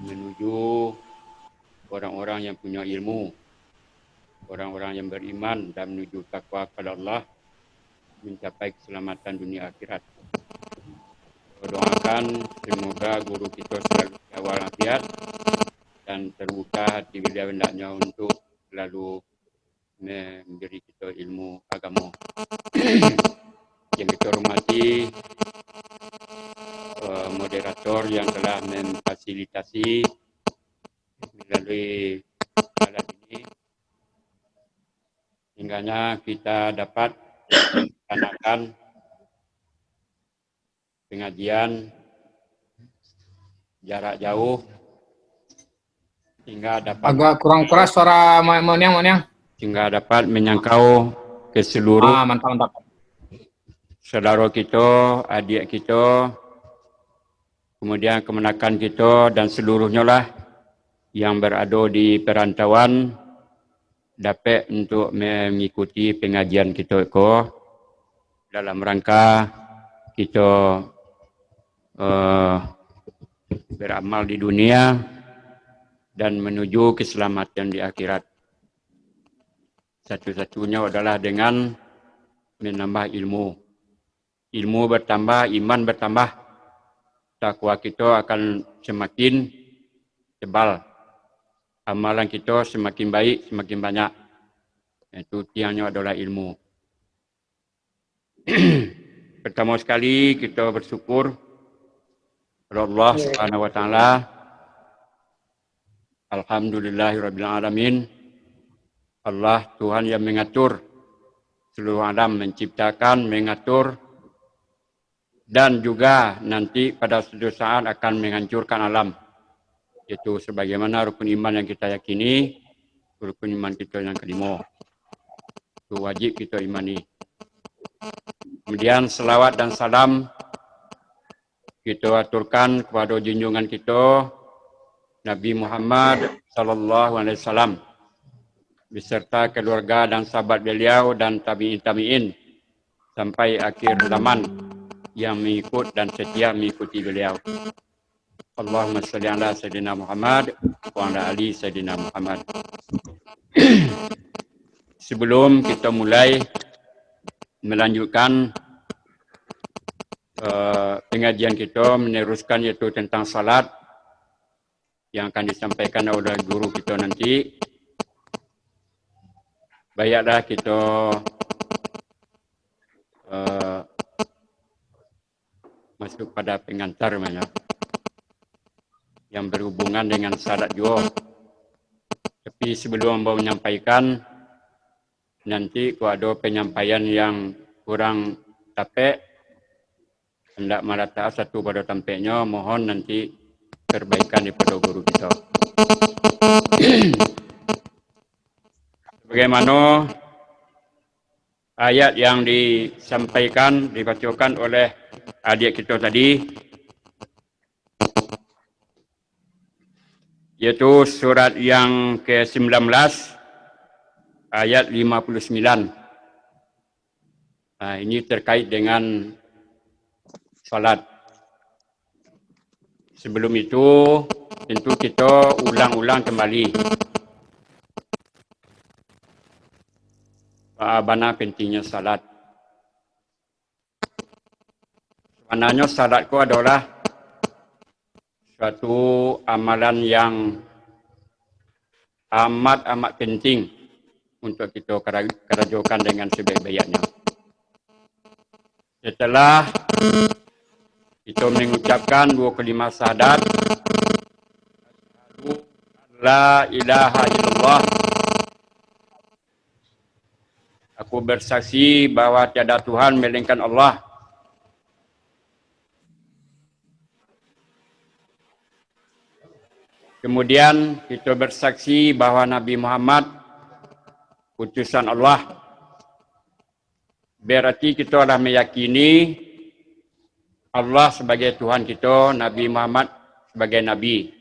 menuju orang-orang yang punya ilmu, orang-orang yang beriman dan menuju takwa kepada Allah, mencapai keselamatan dunia akhirat. Doakan semoga guru kita selalu walafiat dan terbuka hati beliau hendaknya untuk selalu memberi kita ilmu agama. Yang kita hormati moderator yang telah memfasilitasi melalui alat ini, hingganya kita dapat melaksanakan pengajian jarak jauh hingga dapat Agak kurang keras suara Moniang. hingga dapat menyangkau ke seluruh Mantap. saudara kita, adik kita, kemudian kemenakan kita dan seluruhnya lah yang berada di perantauan dapat untuk mengikuti pengajian kita dalam rangka kita beramal di dunia dan menuju keselamatan di akhirat. Satu-satunya adalah dengan menambah ilmu. Ilmu bertambah, iman bertambah, takwa kita akan semakin tebal. Amalan kita semakin baik, semakin banyak. Itu tiangnya adalah ilmu. Pertama sekali kita bersyukur kepada Allah Subhanahu wa taala. Alhamdulillahirabbil alamin. Allah Tuhan yang mengatur seluruh alam, menciptakan, mengatur, dan juga nanti pada suatu saat akan menghancurkan alam. Itu sebagaimana rukun iman yang kita yakini, rukun iman kita yang kelima. Itu wajib kita imani. Kemudian selawat dan salam kita aturkan kepada junjungan kita Nabi Muhammad sallallahu alaihi wasallam beserta keluarga dan sahabat beliau dan tabi'in sampai akhir zaman yang mengikut dan setia mengikuti beliau. Allahumma salli ala sayyidina Muhammad wa ala ali sayyidina Muhammad. Sebelum kita mulai melanjutkan pengajian kita, meneruskan yaitu tentang salat yang akan disampaikan oleh guru kita nanti, baiklah kita masuk pada pengantar yang berhubungan dengan salat juga. Tapi sebelum saya menyampaikan, nanti kalau ada penyampaian yang kurang tepat, hendak merata satu pada tampaknya, mohon nanti perbaikan daripada guru kita. Bagaimana ayat yang disampaikan, dibacakan oleh adik kita tadi, yaitu surat yang ke-19 ayat 59. Nah, ini terkait dengan salat. Sebelum itu tentu kita ulang-ulang kembali bagaimana pentingnya salat. Sebenarnya salat itu adalah suatu amalan yang amat penting untuk kita kerjakan dengan sebaik-baiknya. Setelah kita mengucapkan dua kalimat syahadat, la ilaha illallah, aku bersaksi bahwa tiada Tuhan melainkan Allah. Kemudian kita bersaksi bahwa Nabi Muhammad utusan Allah. berarti kita adalah meyakini Allah sebagai Tuhan kita, Nabi Muhammad sebagai Nabi.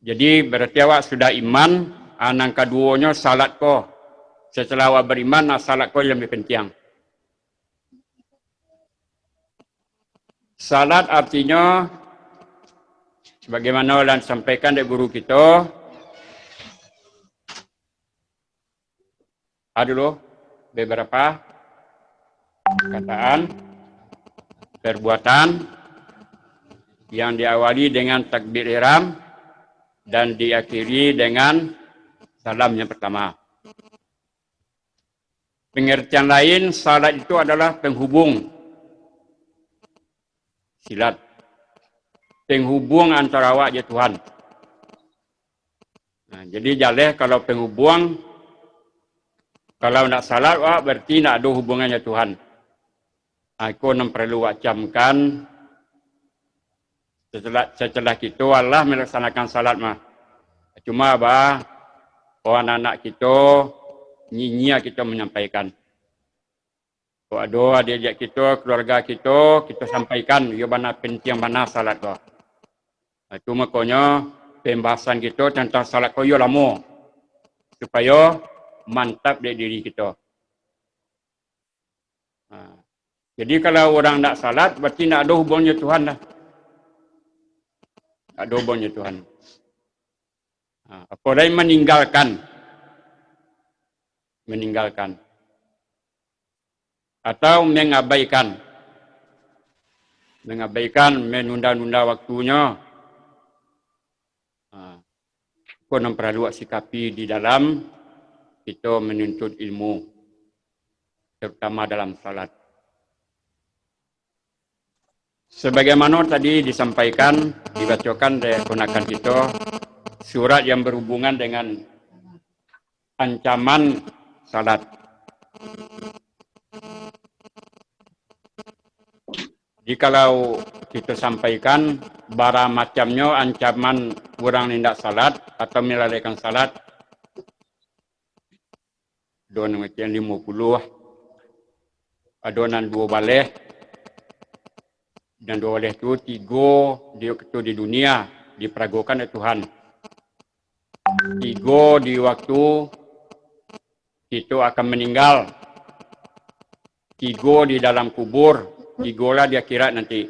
Jadi berarti awak sudah iman, yang keduanya salat ko. Setelah awak beriman, salat ko yang lebih penting. Salat artinya, sebagaimana yang disampaikan dari guru kita, ada dulu beberapa kataan, perbuatan yang diawali dengan takbir ihram dan diakhiri dengan salam yang pertama. Pengertian lain, salat itu adalah penghubung silat, penghubung antara awak dan Tuhan. Jadi jaleh kalau penghubung, kalau nak salat awak berarti nak ada hubungannya Tuhan. Aku nak perlu awak camkan setelah kita Allah melaksanakan salat mah. Cuma orang anak kita nyinyia kita menyampaikan. Kalau ada adik-adik kita, keluarga kita sampaikan ya mana penting mana salat kau. Itu makanya pembahasan kita tentang salat kau lama supaya mantap dari diri kita. Jadi kalau orang nak salat berarti nak ada hubungnya Tuhan dah. Ada hubungnya Tuhan. Apa lain meninggalkan atau mengabaikan, menunda-nunda waktunya. Kau nak perlu sikapi di dalam kita menuntut ilmu, terutama dalam salat. Sebagaimana tadi disampaikan, dibacakan oleh keponakan kita, surat yang berhubungan dengan ancaman salat. Jikalau kita sampaikan bara macamnya ancaman orang tidak salat atau melalaikan salat, don yang 50, adonan 2 baleh, dan 2 baleh itu 3 di dunia diperagokan oleh Tuhan. 3 di waktu itu akan meninggal, 3 di dalam kubur, 3 lah di akhirat nanti.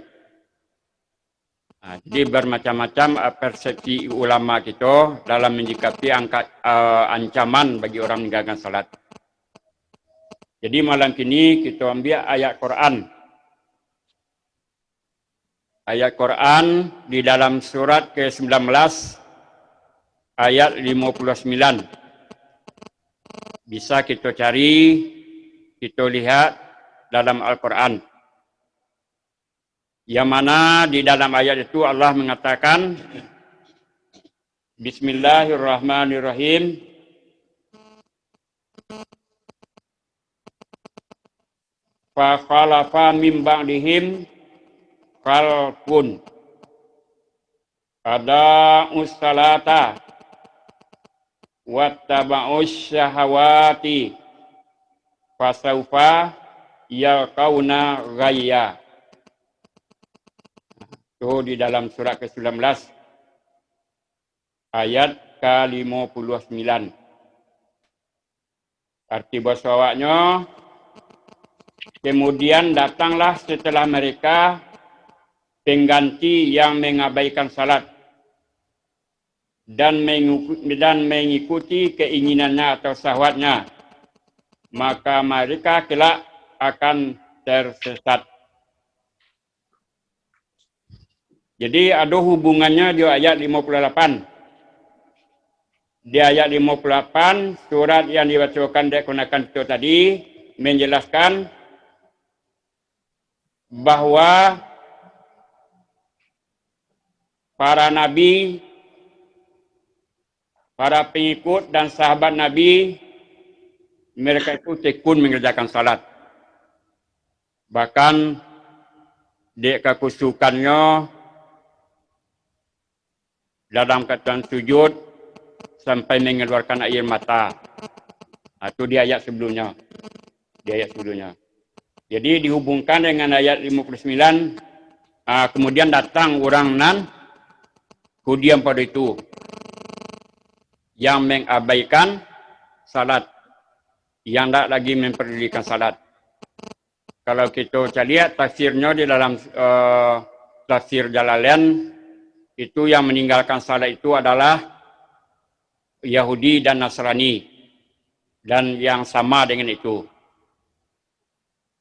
Jadi bermacam-macam persepsi ulama kita dalam menyikapi ancaman bagi orang meninggalkan salat. Jadi malam ini kita ambil ayat Quran. Ayat Quran di dalam surat ke-19 ayat 59. Bisa kita cari, kita lihat dalam Al-Quran. Yang mana di dalam ayat itu Allah mengatakan, Bismillahirrahmanirrahim. Fa khalafa min ba'dihim khalqun ada'us salata wattaba'us syahawati fasawfa yalqauna ghayya. Itu di dalam surat ke-19 ayat ke-59. Arti bahasa awaknya, kemudian datanglah setelah mereka pengganti yang mengabaikan salat dan mengikuti keinginannya atau syahwatnya, maka mereka kelak akan tersesat. Jadi ada hubungannya di ayat 58. Di ayat 58, surat yang dibacakan digunakan itu tadi menjelaskan bahwa para nabi, para pengikut dan sahabat Nabi, mereka itu tekun mengerjakan salat. Bahkan di kekusukannya dalam keadaan sujud sampai mengeluarkan air mata. Itu di ayat sebelumnya. Jadi dihubungkan dengan ayat 59. Kemudian datang orang nan kudiam pada itu yang mengabaikan salat, yang tak lagi memperdulikan salat. Kalau kita lihat tafsirnya di dalam tafsir Jalalain, itu yang meninggalkan salat itu adalah Yahudi dan Nasrani, dan yang sama dengan itu.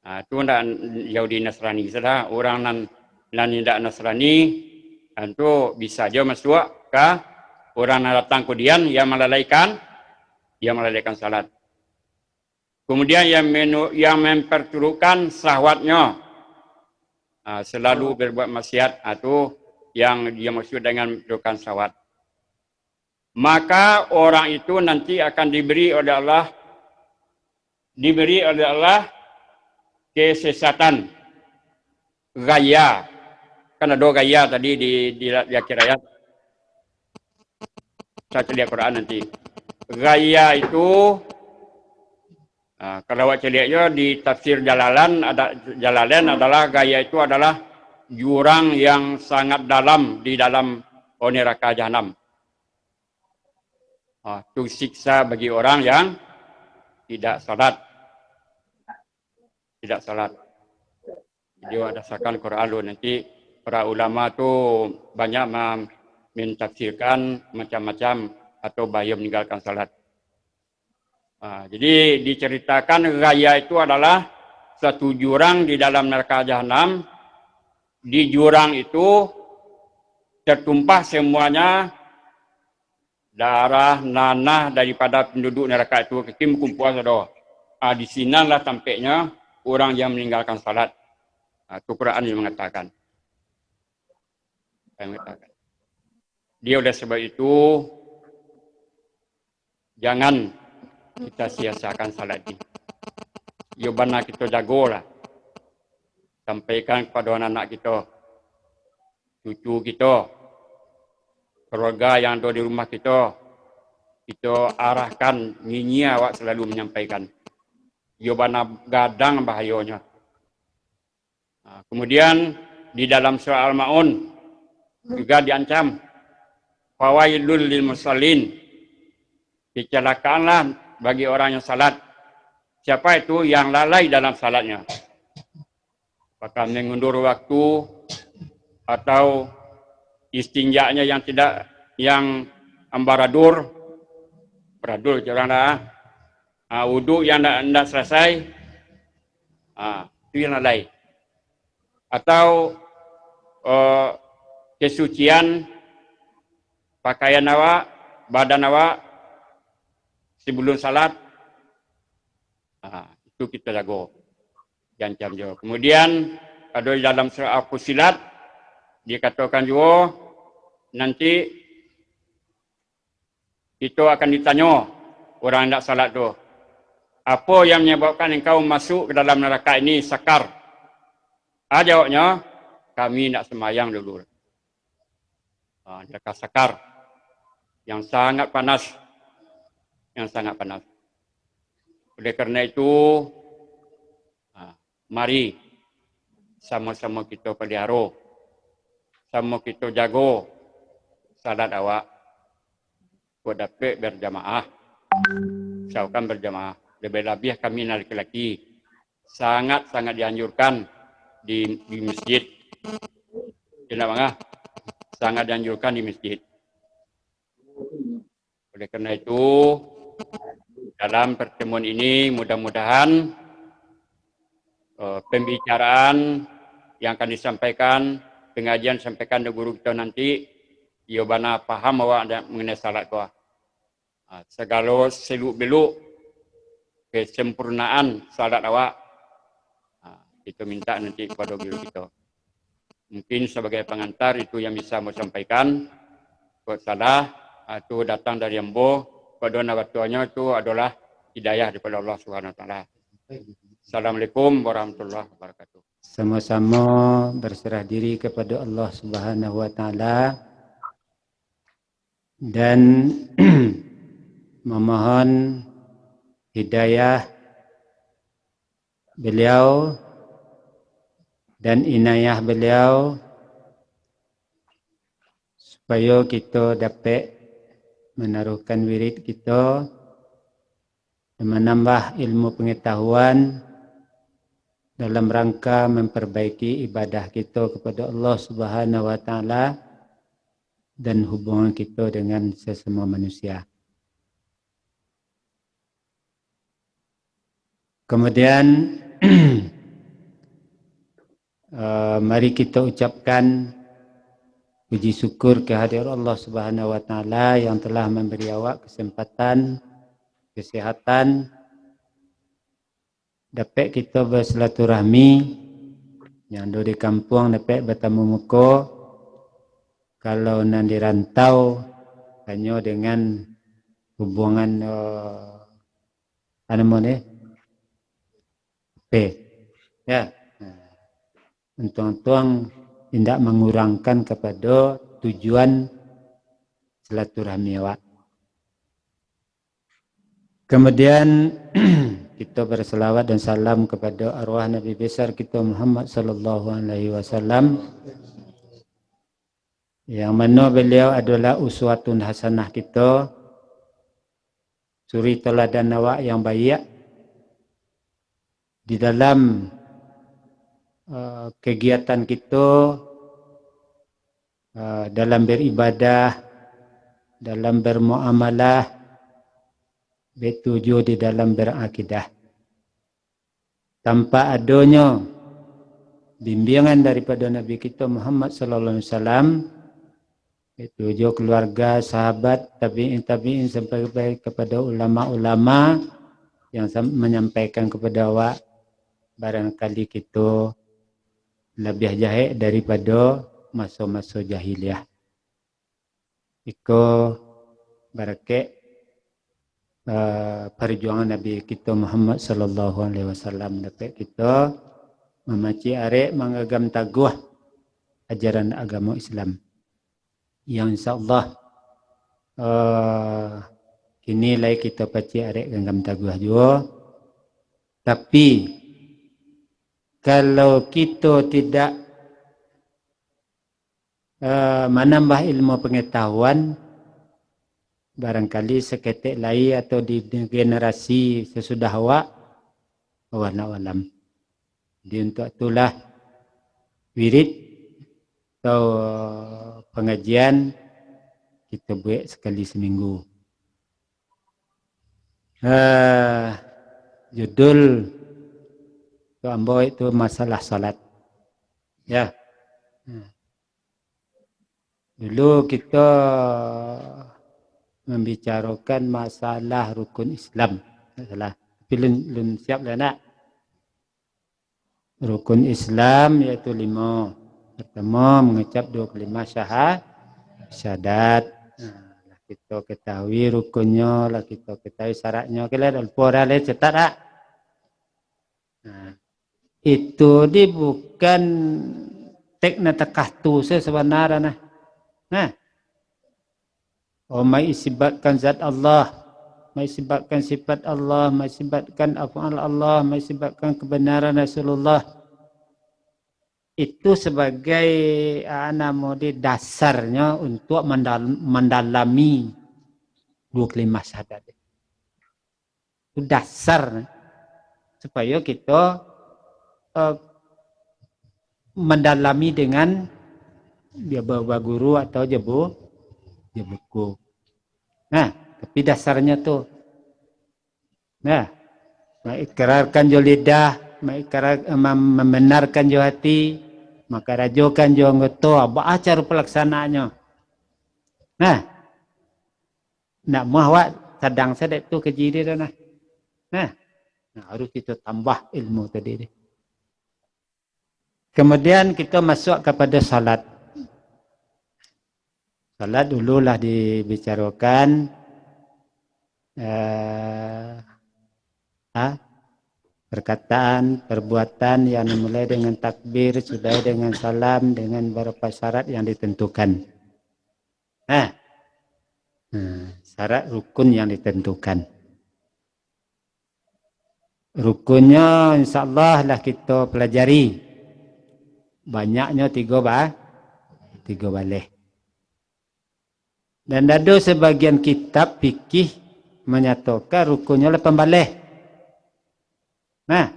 Itu tidak Yahudi Nasrani saja. Orang nan tidak Nasrani itu bisa aja masuk ke orang yang datang kemudian yang melalaikan salat. Kemudian yang memperturutkan syahwatnya, selalu berbuat maksiat, itu yang dia maksud dengan memperturutkan syahwat. Maka orang itu nanti akan diberi oleh Allah kesesatan, gaya. Kan ada gaya tadi di akhir ayat. Saya lihat Quran nanti. Gaya itu, kalau awak lihatnya di tafsir Jalalain adalah gaya itu adalah jurang yang sangat dalam di dalam neraka Jahanam. Itu siksa bagi orang yang tidak salat. Jadi berdasarkan Quran nanti para ulama tu banyak mentafsirkan macam-macam atau bahaya meninggalkan salat. Jadi diceritakan gaya itu adalah satu jurang di dalam neraka Jahanam. Di jurang itu tertumpah semuanya darah, nanah daripada penduduk neraka itu. Kita kumpul saudara. Di sinilah tampaknya orang yang meninggalkan salat. Itu Quran yang mengatakan. Dia oleh sebab itu jangan kita sia-siakan salat ini. Yobana kita jagolah. Sampaikan kepada anak-anak kita, cucu kita, keluarga yang ada di rumah kita arahkan nyi awak selalu menyampaikan. Yobana gadang bahayanya. Kemudian di dalam surah Al-Ma'un juga diancam fawailul lil musallin, kecelakaanlah bagi orang yang salat. Siapa itu yang lalai dalam salatnya? Apakah mengundur waktu atau istinjanya yang ambaradur, jarang dah. Wudhu yang tidak selesai, itu yang lalai. Atau kesucian pakaian awak, badan awak sebelum salat, itu kita jaga. Jancam juga. Kemudian ada di dalam surah Al-Fusilat dikatakan juga nanti itu akan ditanya orang yang tak salat tu, apa yang menyebabkan engkau masuk ke dalam neraka ini, sakar? Jawabnya, kami nak semayang dulu. Neraka sakar yang sangat panas. Oleh kerana itu, mari sama-sama kita pelihara, sama kita jaga salat awak. Kau dapat berjamaah, usahakan berjamaah. Lebih-lebih kami lelaki-lelaki sangat-sangat dianjurkan di masjid. Kenapa? Sangat dianjurkan di masjid. Oleh kerana itu, dalam pertemuan ini mudah-mudahan pembicaraan yang akan disampaikan, pengajian sampaikan dari guru kita nanti, Yobana paham awak mengenai salat kau. Segala seluk-beluk kesempurnaan salat awak, kita minta nanti kepada guru kita. Mungkin sebagai pengantar itu yang bisa mau sampaikan. Kalau salah, itu datang dari Ambo, pada nawatuanya itu adalah hidayah daripada Allah SWT. Assalamualaikum warahmatullahi wabarakatuh. Sama-sama berserah diri kepada Allah Subhanahu wa taala dan memohon hidayah beliau dan inayah beliau supaya kita dapat menaruhkan wirid kita dan menambah ilmu pengetahuan dalam rangka memperbaiki ibadah kita kepada Allah Subhanahu wa taala dan hubungan kita dengan sesama manusia. Kemudian mari kita ucapkan puji syukur kehadirat Allah Subhanahu wa taala yang telah memberi awak kesempatan, kesihatan dapat kita bersilaturahmi yang ada di kampung dapat bertemu muka. Kalau nan dirantau hanya dengan hubungan ya. Untung-untung tidak mengurangkan kepada tujuan silaturahmi awak. Kemudian kita berselawat dan salam kepada arwah Nabi besar kita Muhammad sallallahu alaihi wasallam yang mana beliau adalah uswatun hasanah kita, suri teladan awak yang baik di dalam kegiatan kita, dalam beribadah, dalam bermuamalah, bertuju di dalam berakidah. Tanpa adanya bimbingan daripada Nabi kita Muhammad sallallahu alaihi wasallam, bertuju keluarga, sahabat, tabi'in sampai kepada ulama-ulama yang menyampaikan kepada awak, barangkali kita lebih jahil daripada masa-masa jahiliah. Iko barakat perjuangan Nabi kita Muhammad sallallahu alaihi wasallam dapat kita memaci arek mengagam taguh ajaran agama Islam. Yang insyaallah kini lai kita paci arek agam taguh juga. Tapi kalau kita tidak menambah ilmu pengetahuan, barangkali seketik lagi atau di generasi sesudah awak, wallahu alam. Jadi untuk itulah wirid atau pengajian kita buat sekali seminggu. Judul tu ambo itu masalah salat. Ya. Dulu kita membicarakan masalah rukun Islam. Salah. Tapi lun siap dah nak. Rukun Islam iaitu 5. Pertama mengucap 2 kalimat syahadat. Lah kita ketahui rukunnya, lah kita ketahui syaratnya. Kita dah lupa dah le cetak tak? Itu dia bukan tekna takahtu sebenarnya. Mai isibatkan zat Allah, mai isibatkan sifat Allah, mai isibatkan af'al Allah, mai isibatkan kebenaran Rasulullah. Itu sebagai dasarnya untuk mendalami 2 kalimat syahadat. Itu dasar supaya kita mendalami dengan dia bawa guru atau dia buku. Tapi dasarnya tu. Mengikrarkan jo lidah, membenarkan jo hati, maka rajokan jo anggota, apa cara pelaksanaannya. Nak mahwat sedang sedek tu keji dia dah. Harus kita tambah ilmu tadi. Kemudian kita masuk kepada salat. Salat dululah dibicarakan perkataan, perbuatan yang dimulai dengan takbir, sudah dengan salam, dengan beberapa syarat yang ditentukan. Syarat rukun yang ditentukan. Rukunnya insyaallah lah kita pelajari. Banyaknya 3 baleh. Dan ada sebagian kitab fikih menyatakan rukunnya 8 baleh. Nah,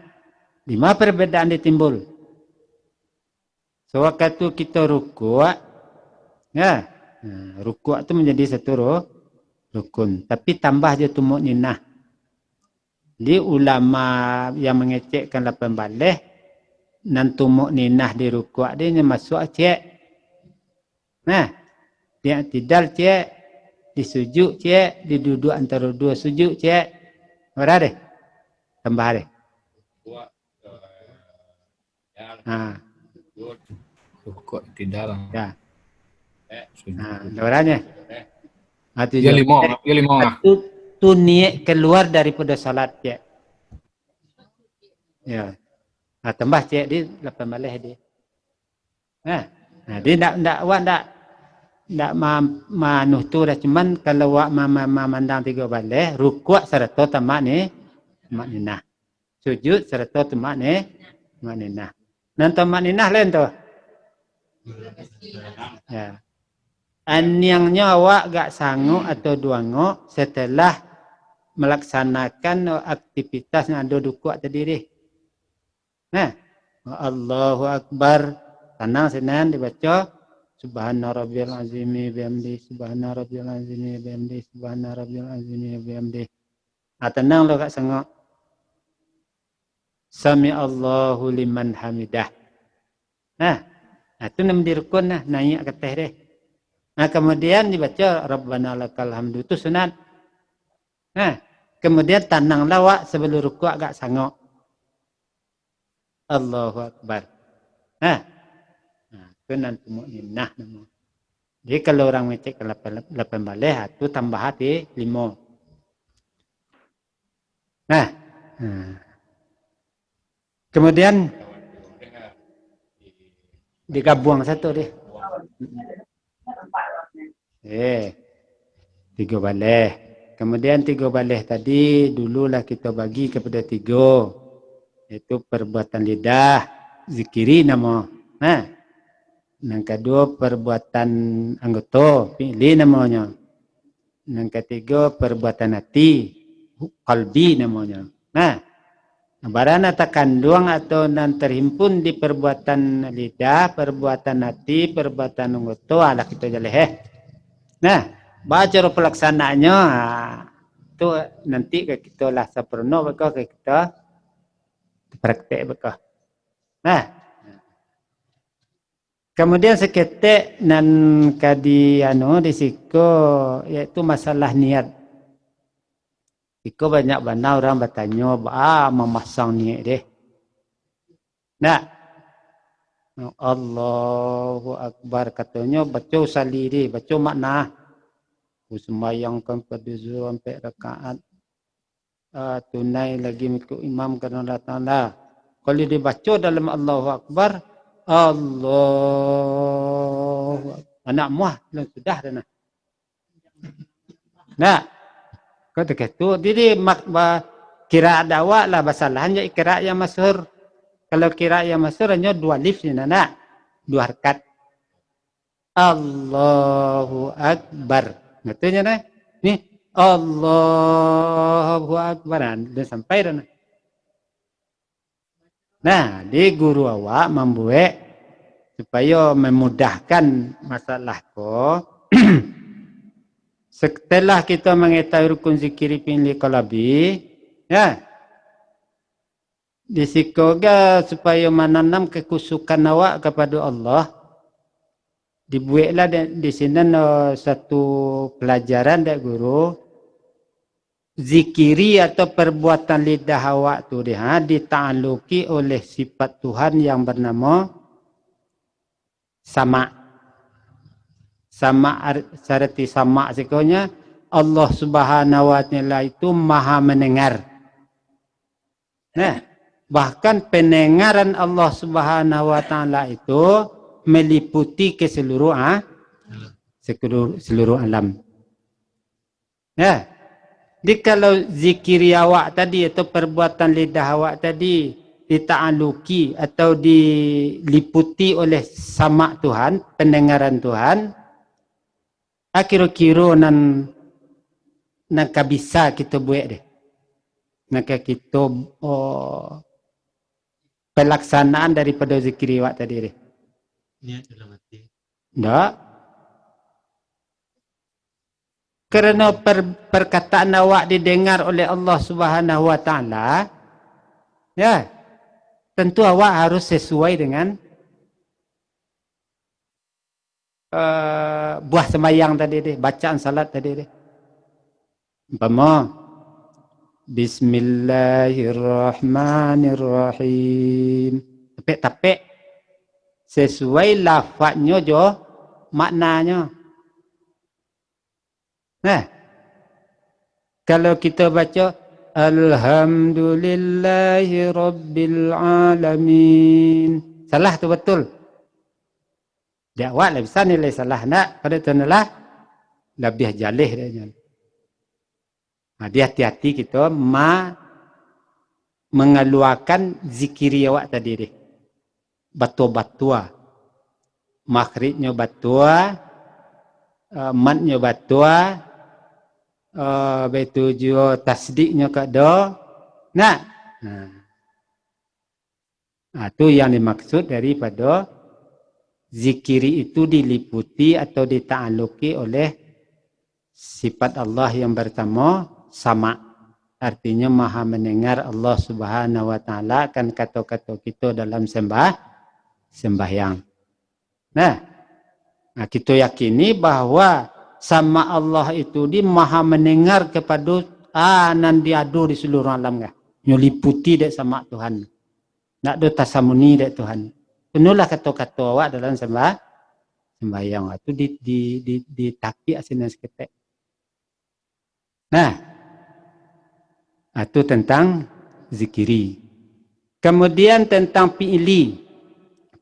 di mana perbedaan ditimbul? Sewaktu kita rukuk, ya, rukuk itu menjadi satu rukun. Tapi tambah je tumuk ninah. Di ulama yang mengecekkan 8 baleh, nan tumuk ninah di rukuk dia masuk cek. Nah, dia tidal cek, di sujud cek, di duduk antara dua sujud cek. Berapa deh? Tambah deh. Nah, Rukuk tidak. ya. Nah, orangnya. Ya lima, ya lima. Tu niat keluar daripada salat cek. Ya. Nah, tambah cek di 8 baleh dia. Nah, dia ndak manuh tu dah, cuman kalau wak memandang 3 baleh, rukuk serta tamak ni tamak ninah. Sujud serta tamak ninah. Dan tamak ninah lain tu. Ya. Anyangnya awak gak sanggup atau duangok setelah melaksanakan aktivitas yang ada rukuk tadi deh. Nah, Allahu Akbar. Tenang senan dibaca Subhana rabbiyal azimi bihamdi, subhana rabbiyal azimi bihamdi, subhana rabbiyal azimi bihamdi. Tenang lo kak sengok. Sami Allahu liman hamidah. Nah, itu nam dirukun nah, naik ke teh deh. Nah, kemudian dibaca Rabbana lakal hamdu, itu sunat. Nah, kemudian tenang lawak sebelum rukuk agak sengok. Allahu Akbar. Nah, itu nanti mu'minah nama. Jadi kalau orang ngecek 8 baleh, itu tambah hati 5. Nah, kemudian digabung satu deh. 3 baleh. Kemudian 3 baleh tadi dululah kita bagi kepada 3. Itu perbuatan lidah, zikiri nama. Nah, yang kedua perbuatan anggota, fi'li namanya. Yang ketiga perbuatan hati, qalbi namanya. Nah, barana terkandung atau nan terhimpun di perbuatan lidah, perbuatan hati, perbuatan anggota, lah kita jaleh. Nah, baca pelaksanaannya, itu nanti kita lah sempurna bakal kita praktek bakal. Nah, kemudian seketik nan kadi disiko yaitu masalah niat. Iko banyak benar orang bertanya, memasang niat deh. Nah, Allahu Akbar katanya baca sali deh, baca makna. Sembayangkan pada zuhur sampai rakaat. Tunai lagi mengikut imam kerana Allah Ta'ala. Kalau dibaca dalam Allahu Akbar, Allah anak muah belum sudah dah nah. Nah, kata gitu. Jadi kira dakwah lah masalahnya kira yang masyhur. Kalau kira yang masyhur hanya 2 alif ni nak. 2 harakat. Allahu Akbar. Ngertinya nah. Ni Allahu Akbar. Dah sampai dah nah. Nah, di guru awak membuat supaya memudahkan masalah ko. Setelah kita mengetahui rukun zikir fi'li qalbi, ya. Disikoga supaya menanam kekusukan awak kepada Allah. Dibuatlah di sini satu pelajaran dak guru. Zikiri atau perbuatan lidah awak tu dia dita'alluki oleh sifat Tuhan yang bernama sama. Sama arti sama sekonya Allah Subhanahu wa taala itu Maha mendengar. Nah, bahkan pendengaran Allah Subhanahu wa taala itu meliputi keseluruhan seluruh alam. Nah, Jadi kalau zikiri awak tadi atau perbuatan lidah awak tadi dita'aluki atau diliputi oleh sama Tuhan, pendengaran Tuhan, kira-kira nan bisa kita buat deh. Maka kita pelaksanaan daripada zikiri awak tadi deh. Niat dalam hati. Tak. Kerana perkataan awak didengar oleh Allah Subhanahu Wa Taala, ya, tentu awak harus sesuai dengan buah sembahyang tadi deh, bacaan salat tadi deh. Umpama Bismillahirrahmanirrahim. Tapik-tapik sesuai lafaznya jo maknanya. Nah, kalau kita baca Alhamdulillahi Rabbil Alamin, salah tu betul. Dia awak lah bisa nilai salah nak, pada tu lah lebih jalih dia. Dia hati-hati kita mengeluarkan zikiri awak tadi deh. Batua-batua. Makhribnya batua, matnya batua, betul juga tasdiknya kada. Nah. Itu yang dimaksud daripada zikiri itu diliputi atau dita'aluki oleh sifat Allah yang pertama sama. Artinya maha mendengar Allah Subhanahu Wa Taala akan kata-kata kita dalam sembahyang. Nah, kita yakini bahawa sama Allah itu di maha mendengar kepada nan diadu di seluruh alam kah. Nyeliputi dek sama Tuhan. Nak do tasamuni dek Tuhan. Penuhlah kata-kata awak dalam sembahyang itu ditaki asinan seketek. Nah, itu tentang zikiri. Kemudian tentang fi'li,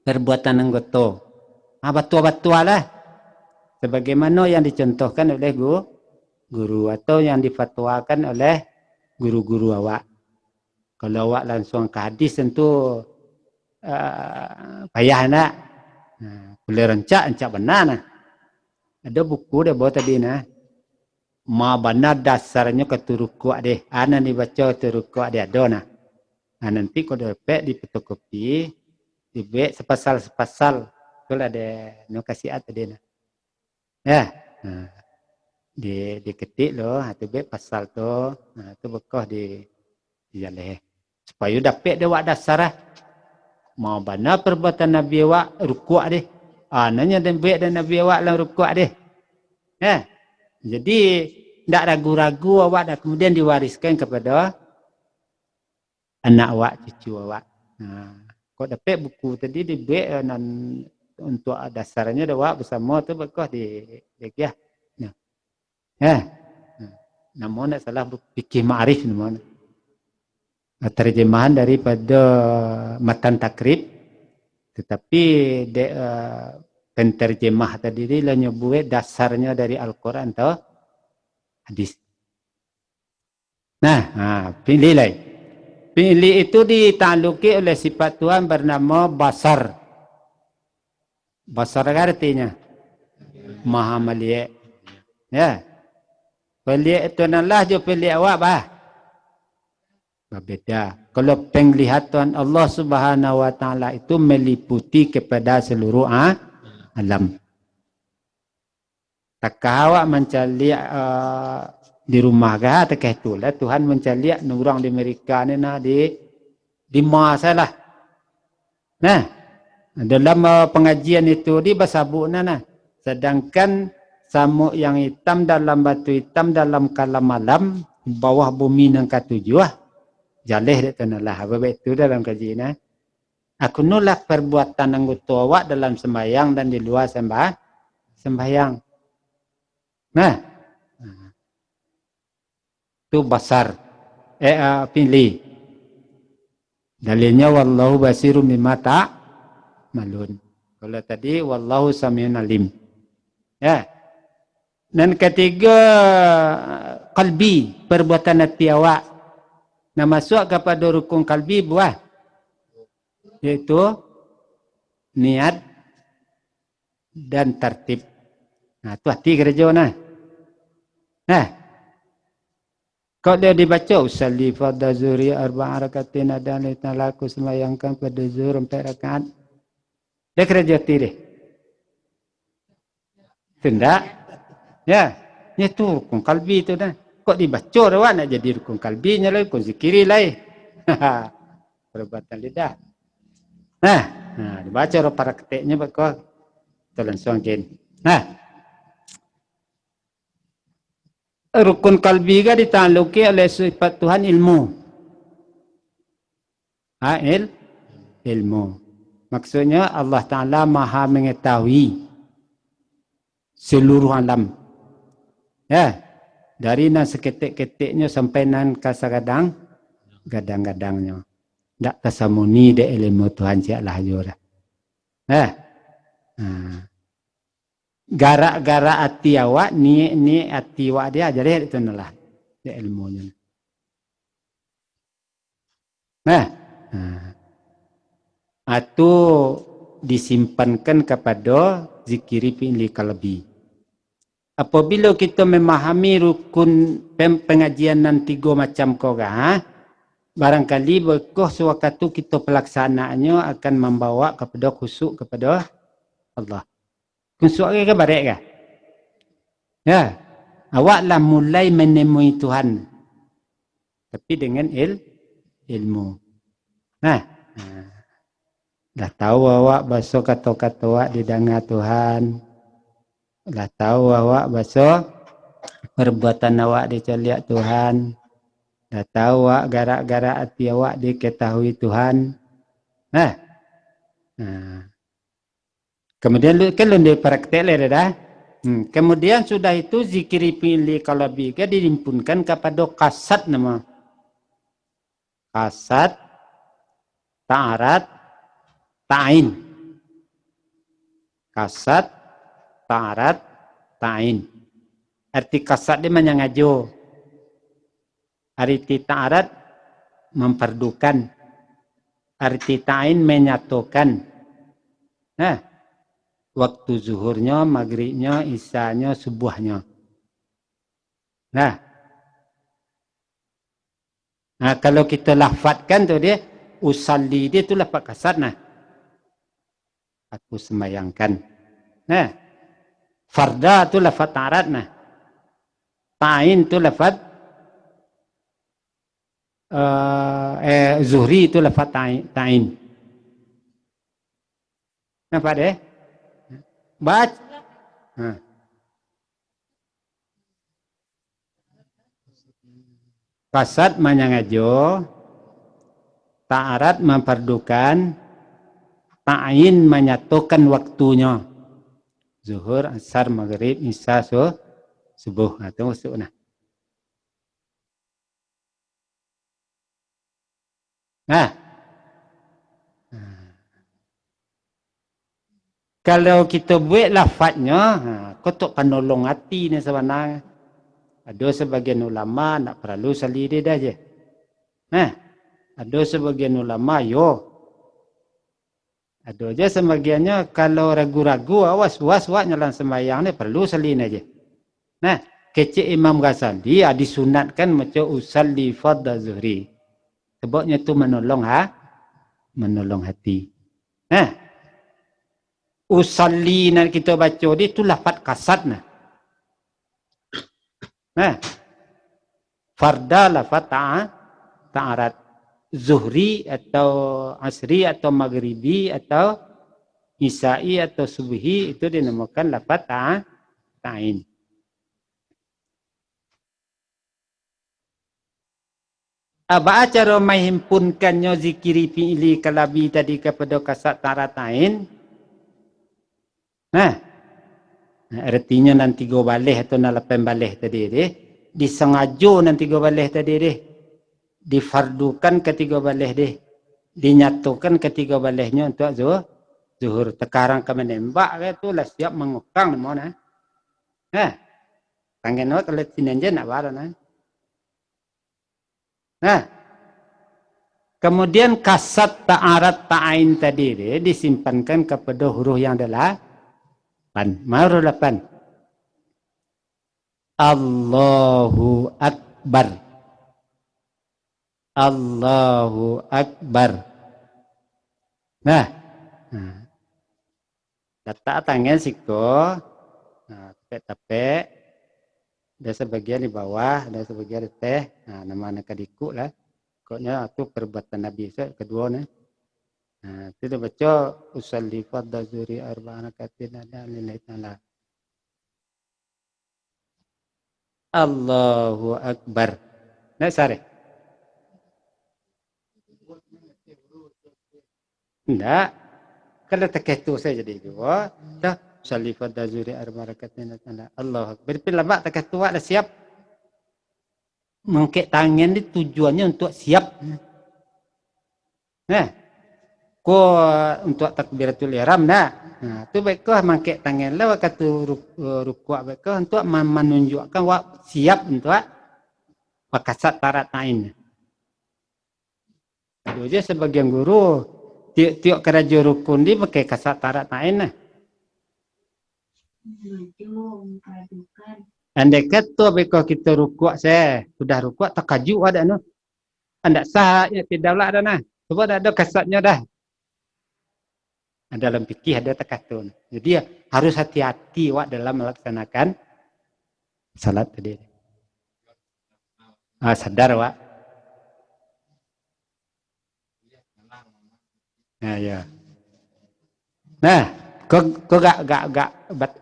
perbuatan anggota. Batua-batua lah. Sebagaimana yang dicontohkan oleh guru atau yang difatwakan oleh guru-guru awak. Kalau awak langsung ke hadis tentu payah nak. Boleh rencak benar nah. Ada buku dia bawa tadi nah. Ma benar dasarnya keturukuk deh. Ana ni baca keturukuk dia ada nah. Nanti kau dapat di fotokopi, dibuat sepasal-sepasal. Itulah ada no kasiat tadi nah. Ya. Diketik loh, tu buat pasal tu, tu bekoh di jaleh. Supaya dapat dia wak dasar lah. Mau benar perbuatan Nabi awak rukuk deh. Nanya dan buat dan Nabi awak lah rukuk deh. Ya. Jadi tidak ragu-ragu awak dah kemudian diwariskan kepada anak awak, cucu awak. Kau dapat buku tadi dibuat untuk dasarnya dah awak bersama tu bekoh di ya. Ya. Namun nak salah fikih ma'arif namanya. Terjemahan daripada matan takrib, tetapi penterjemah tadi dia nyebut dasarnya dari Al-Quran atau hadis. Nah, pilih lagi. Pilih itu ditakluki oleh sifat Tuhan bernama basar. Basar artinya maha melihat. Ya. Melihat itu Allah jo pilih awak bah. Berbeda. Kalau penglihatan Allah Subhanahu Wa Taala itu meliputi kepada seluruh alam. Takkah awak mencari di rumah kah takkah itulah Tuhan mencari orang di Amerika ni nah di masa lah. Nah, dalam pengajian itu di basabuk nah. Sedangkan samuk yang hitam dalam batu hitam dalam kalam malam bawah bumi nang katujuh jaleh dek tenalah apa itu dalam kaji nah. Aku nolak perbuatan anggota awak dalam sembahyang dan di luar sembahyang. Nah. Itu basar. Pilih. Dalilnya wallahu basirum bima malun. Kalau tadi wallahu samiun alim. Ya. Dan ketiga, qalbi, perbuatan hati awak. Nah, masuk kepada rukun qalbi buah, yaitu niat dan tertib. Nah, tu hati kerja nah. Nah, kalau dia dibaca usalli fardhu zuhri arba'a rakaatin dan laku sembahyangkan pada zuhur 4 rakaat. Dia kerja hati dia. Tidak. Ya, itu rukun kalbi itu dah. Kok dibaca dah nak jadi rukun kalbinya lah, rukun zikiri lah. Perbuatan lidah. Nah, dibaca orang para ketiknya bakal langsung jen. Nah, rukun kalbi ga ditakluki oleh sifat Tuhan ilmu. Ilmu. Maksudnya Allah Ta'ala maha mengetahui seluruh alam. Ya, dari nan seketik-ketiknya sampai nan kasagadang, gadang-gadangnya. Tak kesamuni de ilmu Tuhan siaplah jura. Gara-gara hati awak, ni hati awak dia jadi itu nalah de ilmunya. Itu disimpankan kepada zikiri fi'li qalbi. Apabila kita memahami rukun pengajian nan 3 macam korang, barangkali berkah sewaktu kita pelaksanaannya akan membawa kepada khusyuk kepada Allah. Khusyuk ke baik ke? Ya. Awaklah mulai menemui Tuhan. Tapi dengan ilmu. Dah tahu awak bahasa kata-kata awak didengar Tuhan. Dah tahu awak bahasa perbuatan awak diceliak Tuhan. Dah tahu awak gara-gara hati awak diketahui Tuhan. Kemudian kan lu dipraktek dah. Kemudian sudah itu zikiri fi'li qalbi ke dirimpunkan kepada kasat nama. Kasat, ta'arat, ta'in. Kasat, ta'arat, ta'in. Arti kasat dia menyangajo. Arti ta'arat memperdukan. Arti ta'in menyatukan. Waktu zuhurnya, maghribnya, isyanya, subuhnya. Nah, kalau kita lafadkan tu dia, usalli dia tu lafad kasat nah. Aku sembahyangkan. Farda tu lafad ta'arat nah. Ta'in tu lafad zuhri tu lafad ta'in. Nampak deh? Baca. Kasat menyangajo, ta'arat memperdukan, ta'in menyatukan waktunya. Zuhur, asar, maghrib, isya, subuh. Itu maksudnya. Kalau kita buat lafadznya, kotok penolong hati ni sebenarnya. Ada sebagian ulama nak perlu saliri dah je. Ada sebagian ulama ada je sebagiannya kalau ragu-ragu awas nyalan sembahyang ni perlu salin aja. Kecik Imam Ghazali disunatkan macam usalli fardhu zuhri. Sebabnya tu menolong hati. Usalli nak kita baca dia tu lafaz kasat nah. Farda lafaz ta'arat. Zuhri atau asri atau maghribi atau isya'i atau subuhi itu dinamakan lafaz ta'in. Apa cara menghimpunkannya zikiri fi'li kalabi tadi kepada kasat ta'arat ta'in? Artinya nanti go balik atau nak lepas balik tadi deh. Disengaja nanti go balik tadi deh. Difardukan ketiga balik deh. Dinyatukan ketiga baliknya untuk zuhur. Tekarang ke menembak ke tu lah siap mengukang mana. Tangan awak kalau sini aja nak barang nah. Nah, kemudian kasat ta'arat ta'ain tadi disimpankan kepada huruf yang delapan. Mana huruf 8? Allahu Akbar. Allahu Akbar. Nah, letak tangan siku, tepek-tepek, ada sebagian di bawah, ada sebagian di teh, nama anak kadikuk lah. Pokoknya itu perbuatan Nabi kedua nih. Itu dia baca usalli fardhu zuhri arba'an rakatin lillahi ta'ala. Allahu Akbar. Nah, sare. Enggak. Kalau terketu saya jadi dua. Dah. Usalli fardhu zuhri arba'an rakatin lillahi ta'ala. Allahu Akbar. Bila labak terketu dah siap. Mengkek tangan ni tujuannya untuk siap. Nah. Ko untuk takbiratul ihram dah. Nah, tu baiklah mangkek tangan lah kata rukuk baiklah untuk menunjukkan wak siap untuk wakasat tarat lain. Itu je sebagian guru tiap keraja rukun ni pakai kasat tarat lain lah. Andai kata baiklah kita rukuk saya sudah rukuk takaju ada no. Anda sah ya tidaklah ada nah. Sebab ada kasatnya dah. Dalam fikih ada takatun. Jadi harus hati-hati wak dalam melaksanakan salat tadi. Sadar wak. Ya. Nah, kau gak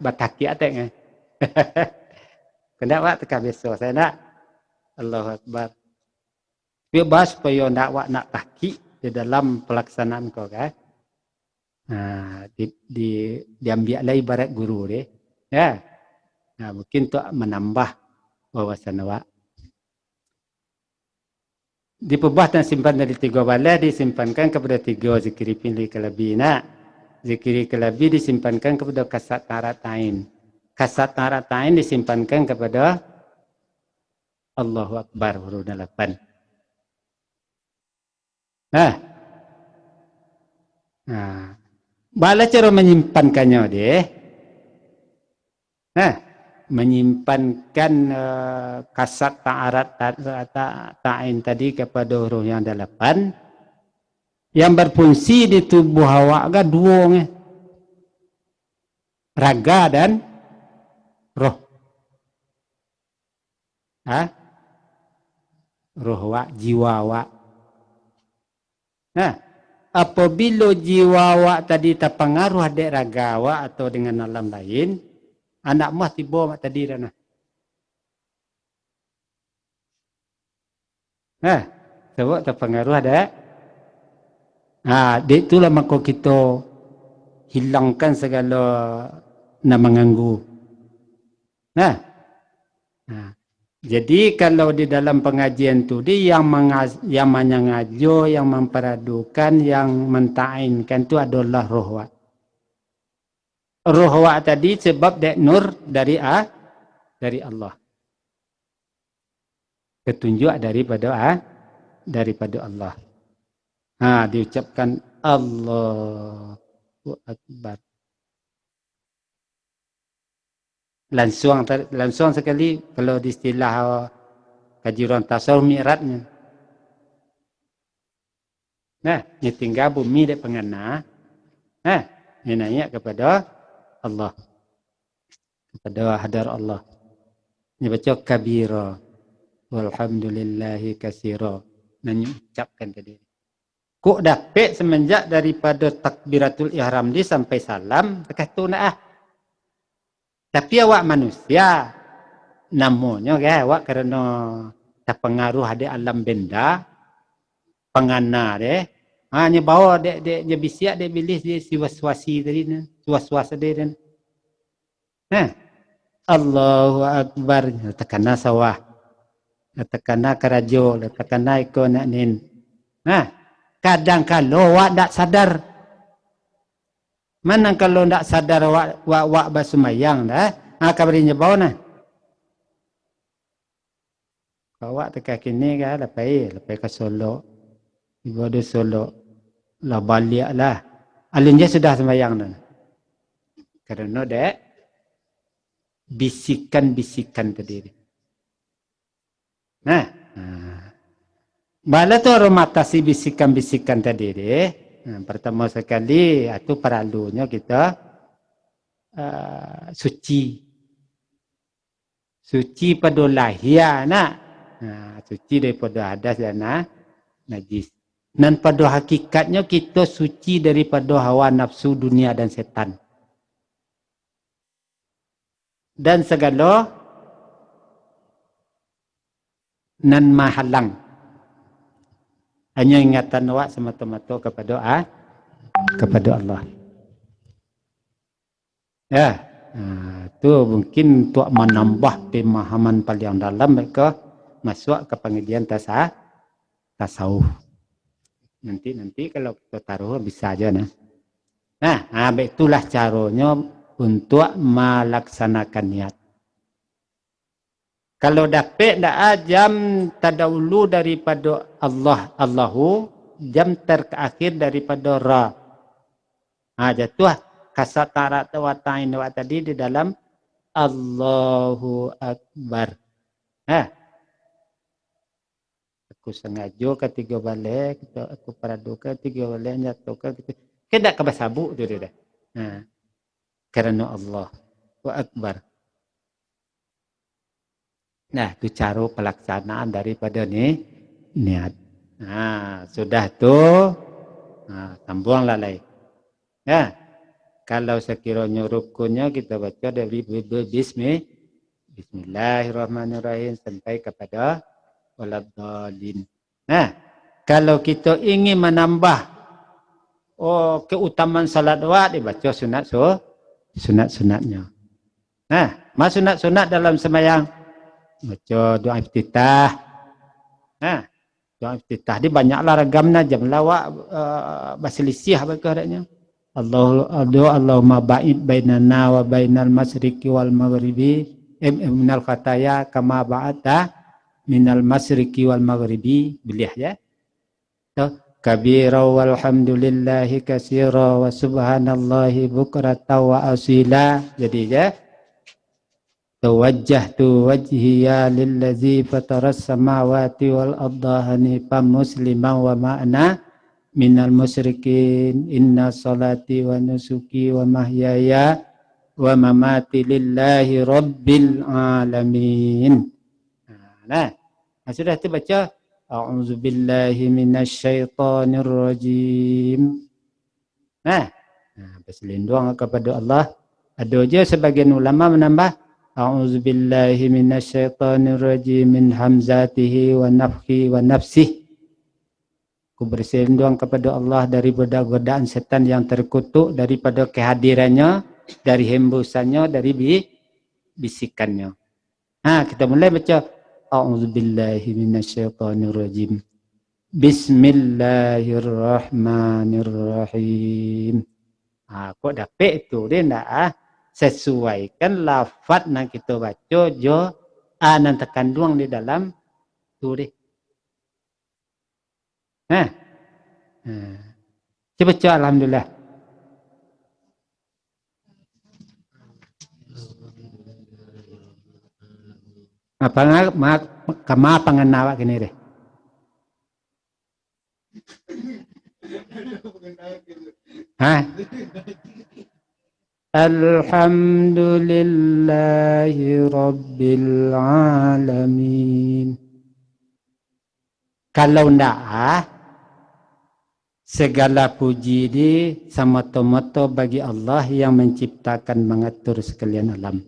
bataki atek. Kena wak teka besok saya nak. Allahu Akbar. Bebas supaya nak taki di dalam pelaksanaan kau kan. Diambil lah ibarat guru deh, ya. Nah, mungkin untuk menambah wawasan awak. Dipebah dan simpan dari 3 balas disimpankan kepada 3 zikri pilih kelebi. Nah, zikri kelebi disimpankan kepada kasat tarat tain. Kasat tarat tain disimpankan kepada Allahu Akbar huruf 8. Nah. Bala cara menyimpankannya deh. Menyimpankan kasat ta'arat ta'in tadi kepada huruf yang 8 yang berfungsi di tubuh awak ke 2 raga dan roh. Roh awak, jiwa awak. Apabila jiwa awak tadi terpengaruh dek raga awak atau dengan alam lain, anak mah tiba mak tadi dah nah. Sebab terpengaruh ada. Dek itulah maka kita hilangkan segala nak mengganggu. Jadi kalau di dalam pengajian tu dia yang mengajar, yang memperadukan, yang mentainkan tu adalah roh awak. Roh awak tadi sebab dek nur dari Allah. Ketunjuk daripada Allah. Diucapkan Allahu Akbar. Langsung sekali kalau di istilah kajian tasawuf mi'ratnya. Ini tinggal bumi dek pengena. Ini nanya kepada Allah. Kepada hadar Allah. Ini baca kabira. Walhamdulillahi kasira. Nanya ucapkan tadi. Kok dapat semenjak daripada takbiratul ihram di sampai salam. Tekatu nak Tapi awak manusia, namanya awak kerana terpengaruh ada alam benda, pengana deh. Hanya bawa dek bisiak dek bilis dia siwas-wasi tadi ni, was-was tadi ni. Allahu Akbar, tekana sawah, tekana kerajo, tekana ikon nak nin. Kadang kalau awak tak sadar. Mana kalau tak sadar wak bersemayang dah, kabarnya bau nah. Bawa tekan kini kan lepas ke Solo. Ibu ada Solo. Lah balik lah. Alin dia sudah sembahyang dah. Kerana dek bisikan-bisikan tadi. Nah, bala tu orang matasi bisikan-bisikan tadi deh. Pertama sekali itu perlunya kita suci pada lahir nak. Suci daripada hadas dan najis. Dan pada hakikatnya kita suci daripada hawa nafsu dunia dan setan. Dan segala nan mahalang. Hanya ingatan awak semata-mata kepada Allah. Ya, itu mungkin untuk menambah pemahaman paling dalam mereka masuk ke pengajian tasawuf. Nanti kalau kita taruh bisa aja nah. Itulah caranya untuk melaksanakan niat. Kalau dapat jam tadawulu daripada Allahu, jam terakhir daripada Ra. Jatuh kasatara tawatain tadi di dalam Allahu Akbar. Aku sengaja ketiga balik, aku paraduka tiga balik nyatukan gitu. Kedak ke basabu tu dia dah. Karena Allahu Akbar. Nah, itu cara pelaksanaan daripada niat. Sudah tu, sambunglah lain. Ya, kalau sekiranya rukunnya kita baca dari Bismillahirrahmanirrahim sampai kepada waladhdallin. Nah, kalau kita ingin menambah keutamaan salat doa dibaca sunat-sunatnya. Nah, sunat-sunat dalam sembahyang baca doa iftitah. Doa iftitah dia banyaklah ragamnya jam lawak berselisih apa keadaannya. Allahumma ba'id bainana wa bainal masyriqi wal maghribi minal khataya kama ba'ata minal masyriqi wal maghribi. Boleh ya. Kabira walhamdulillahi katsira wa subhanallahi bukratan wa asila. Jadi ya. Tawajjahtu wajhiya lillazi fataras samawati wal arda hanifan musliman wa ma'ana minal musyrikin. Inna salati wa nusuki wa mahyaya wa mamati lillahi rabbil alamin. Nah, sudah tu baca a'udzubillahi minasyaitonir rajim. Berselindung kepada Allah. Ada je sebagian ulama menambah a'udzubillahi minasyaitonir rajim min hamzatihi wa nafthihi wa nafsihi. Aku berselindung kepada Allah daripada godaan setan yang terkutuk, daripada kehadirannya, dari hembusannya, dari bisikannya. Kita mulai baca a'udzubillahi minasyaitonir rajim. Bismillahirrahmanirrahim. Kok dapat itu dia nak sesuaikan lafaz yang kita baca jo yang terkandung di dalam tu deh. Cuba baca alhamdulillah. Kama panganawak kini deh. Alhamdulillahi rabbil alamin. Kalau ndak segala puji di semata-mata bagi Allah yang menciptakan mengatur sekalian alam.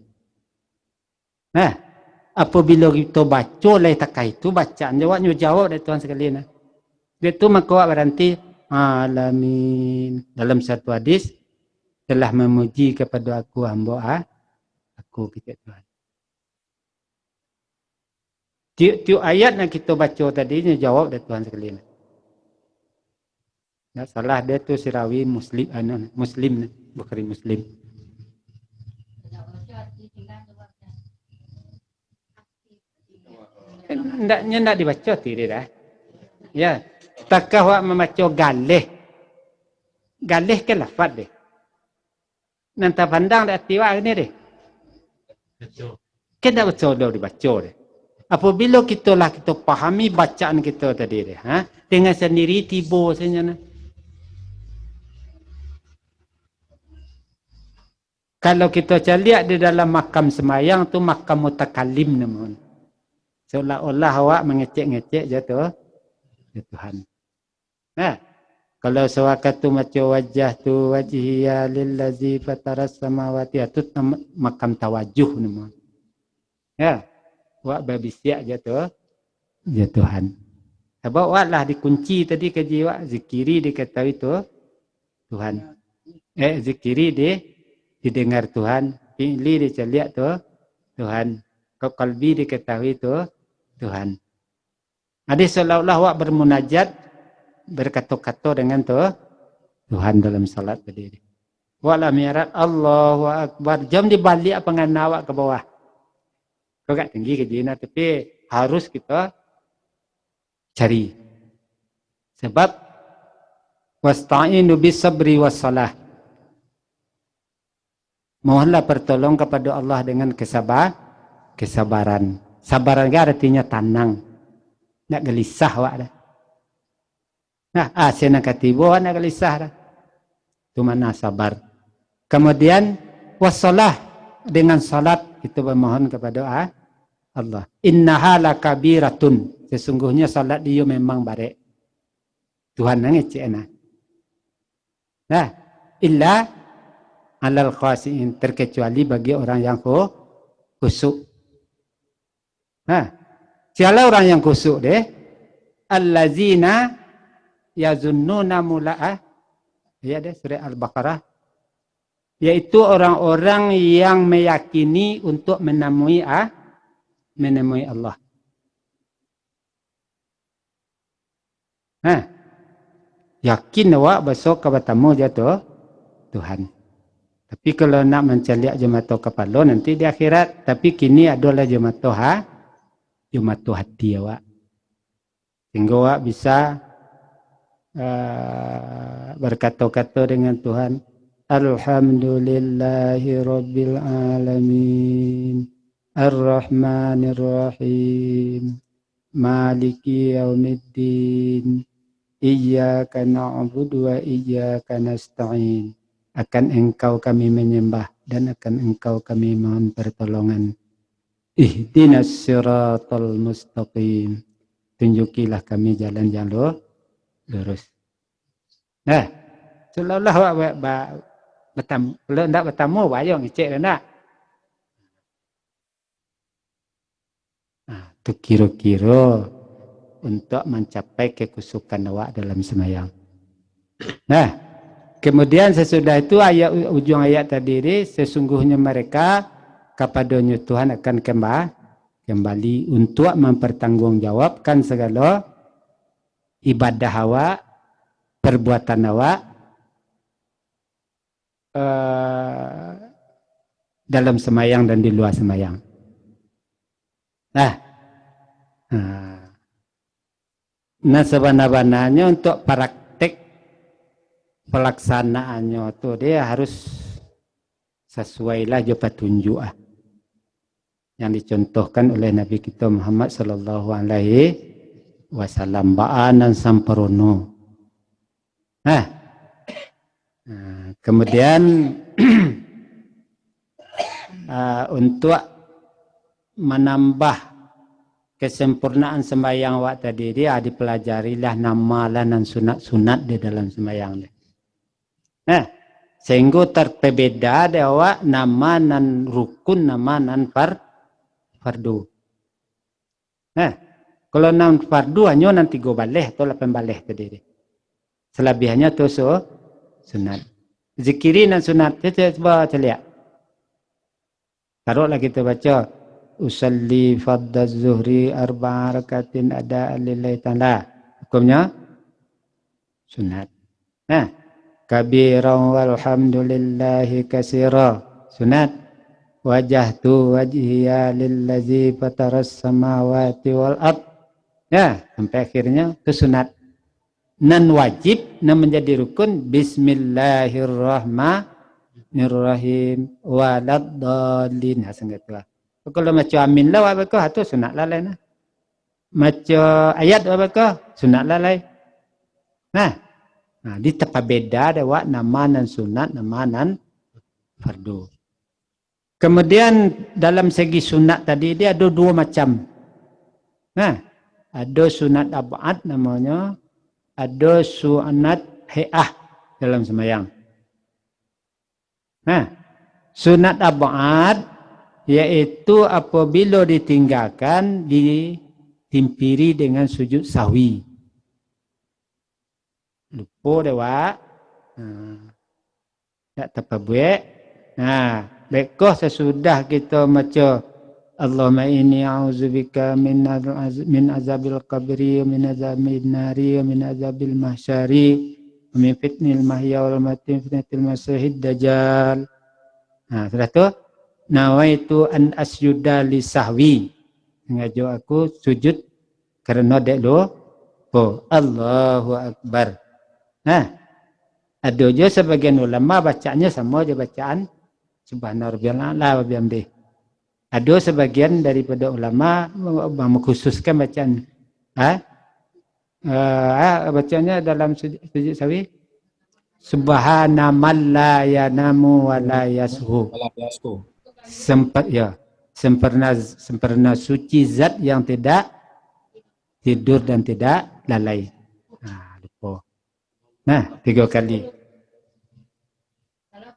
Apabila kita baca lai takai itu bacaan jawab dari Tuhan sekalian. Dia tu maka berarti alamin. Dalam satu hadis telah memuji kepada aku hamba aku kita Tuhan. Tiap ayat yang kita baca tadi jawab dari Tuhan sekalian. Ya, salah dia tu sirawi muslim Bukhari Muslim. ndak dibaca tiri dah. Ya. Takah wak membaca galih. Galih ke lafaz deh. Nanti pandang dak tiwa ni deh. Betul. Kita betul dah dibaca deh. Apabila kita pahami bacaan kita tadi deh, dengan sendiri tiba saja. Kalau kita lihat di dalam makam semayang tu makam mutakalim namanya. Seolah-olah awak mengecek-ngecek jatuh ya Tuhan. Nah, kalau sewaktu maca wajah tu wajhiya lillazi fataras samawati itu makam tawajuh namanya. Ya. Awak berbisiak jatuh ya Tuhan. Sebab awak lah dikunci tadi kaji awak zikiri diketahui tu Tuhan. Zikiri didengar Tuhan, fi'li diceliak tu Tuhan, qalbi diketahui tu Tuhan. Ada seolah-olah awak bermunajat berkata-kata dengan tu Tuhan dalam salat tadi. Wala mi'raj Allahu akbar, jam dibalik pengen awak ke bawah. Kau agak tinggi ke jina, tapi harus kita cari. Sebab wasta'inu bis sabri was salah. Mohonlah pertolong kepada Allah dengan kesabaran. Sabaran kan artinya tenang. Nak gelisah awak dah. Nah, saya nak katibu nak gelisah dah. Itu mana sabar. Kemudian wassalah, dengan salat kita bermohon kepada Allah. Innaha lakabiratun. Sesungguhnya salat dia memang baik. Tuhan ngecek nah. Nah, illa alal khasiin, terkecuali bagi orang yang khusyuk. Nah, siapa orang yang khusyuk deh? Allazina yazunnuna mula'ah. Ya deh, surah Al-Baqarah. Yaitu orang-orang yang meyakini untuk menemui Allah. Nah, yakin awak besok bertemu jatuh Tuhan. Tapi kalau nak menceliak jematuh kepala nanti di akhirat. Tapi kini adalah jematuh hati awak. Sehingga awak bisa berkata-kata dengan Tuhan. Alhamdulillahi Rabbil Alamin. Ar-Rahmanir-Rahim. Maliki Yaumiddin. Iyyaka na'budu wa iyyaka nasta'in. Akan engkau kami menyembah dan akan engkau kami mohon pertolongan. Ihdinas siratal mustaqim. Tunjukilah kami jalan yang lurus. Nah, seolah-olah awak bertamu, kalau tidak bertamu, bayang ngecek dah. Nah, itu kira-kira untuk mencapai kekusukan awak dalam sembahyang. Nah, kemudian sesudah itu ujung ayat tadi ini, sesungguhnya mereka kepadanya Tuhan akan kembali untuk mempertanggungjawabkan segala ibadah awak, perbuatan awak dalam sembahyang dan di luar sembahyang. Nah sebenarnya untuk praktek pelaksanaannya tuh dia harus sesuailah je petunjuk yang dicontohkan oleh Nabi kita Muhammad sallallahu alaihi wasallam, ba'anan samperono. Kemudian untuk menambah kesempurnaan sembahyang awak tadi dia dipelajarilah namalan dan sunat-sunat di dalam sembahyang dia. Sehingga terbeda dia awak nama nan rukun, nama nan fardu. Kalau nan fardu hanya nanti 3 balih atau 8 balih tadi dia. Selebihnya tu sunat. Zikiri dan sunat kita coba lihat. Taruhlah kita baca usalli fardaz zuhri 4 rakatin ada lillahi ta'ala. Hukumnya sunat. Kabiran walhamdulillahi katsira. Sunat. Wajahtu wajhiya lillazi fataras samawati wal ard. Ya, sampai akhirnya itu sunat. Nan wajib, nan menjadi rukun Bismillahirrahmanirrahim waladdallin. Hasan gitu lah. Kalau macam amin lah apa kau itu sunat lah lain. Macam ayat apa kau sunat lah lain. Nah, di tempat beda ada wak nama nan sunat, nama nan fardu. Kemudian dalam segi sunat tadi dia ada dua macam. Nah, ada sunat abad namanya, ada sunat hi'ah dalam sembahyang. Nah, sunat abad yaitu apabila ditinggalkan ditimpiri dengan sujud sahwi. Lupa dewa. Tak terpabuik. Nah, lekoh sesudah kita macam Allahumma inni a'udzubika min azabil qabri, min azabil nari, min azabil mahsyari, min fitnil mahya wal mati, fitnatil masihid dajjal. Nah, sudah tu nawaitu an asjuda li sahwi. Sengaja aku sujud kerana dek lo. Oh, Allahu akbar. Nah, ada je sebagian ulama bacanya sama je bacaan subhana rabbiyal a'la wa bihamdih. Ada sebagian daripada ulama mengkhususkan bacaan bacanya dalam sujud sahwi subhana man la yanamu wa la yashu. Sempurna suci zat yang tidak tidur dan tidak lalai. Lupa. Nah, 3 kali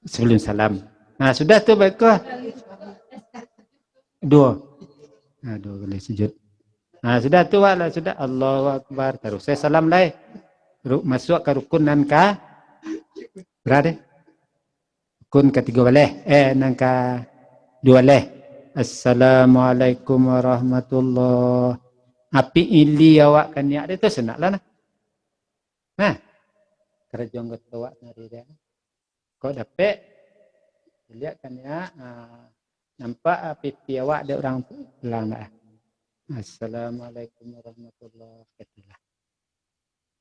sebelum salam. Nah, sudah tu baiklah. 2 kali sujud. Nah, sudah tu lah, sudah Allahu akbar. Terus saya salam lah. Masuk ke rukun nan ka berada. Rukun ketiga boleh. Nan ka 2 boleh. Assalamualaikum warahmatullahi. Api ili awak kan niat itu senang lah. Nah, kerja ngot awak nari dia. Kau dapat lihat kan ya. Nampak pipi awak ada orang pulang dah. Assalamualaikum warahmatullahi wabarakatuh.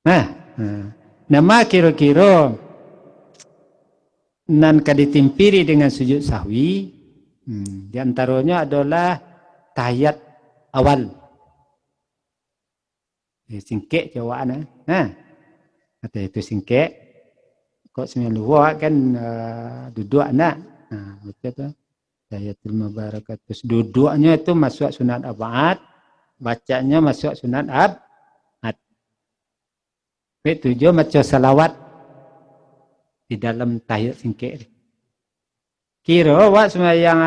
Nah, nama kira-kira nan kaditimpiri dengan sujud sahwi. Di antaranya adalah tahiyat awal. Singkek jawaban. Nah, kata itu singkek. Kok 9 luar kan duduk anak. Betul tu. Tahiyatul mubarakat. Terus duduknya itu masuk sunat abad, bacanya masuk sunat abad. Tujuh macam salawat di dalam tahiyat singkir. Kira awak sembahyang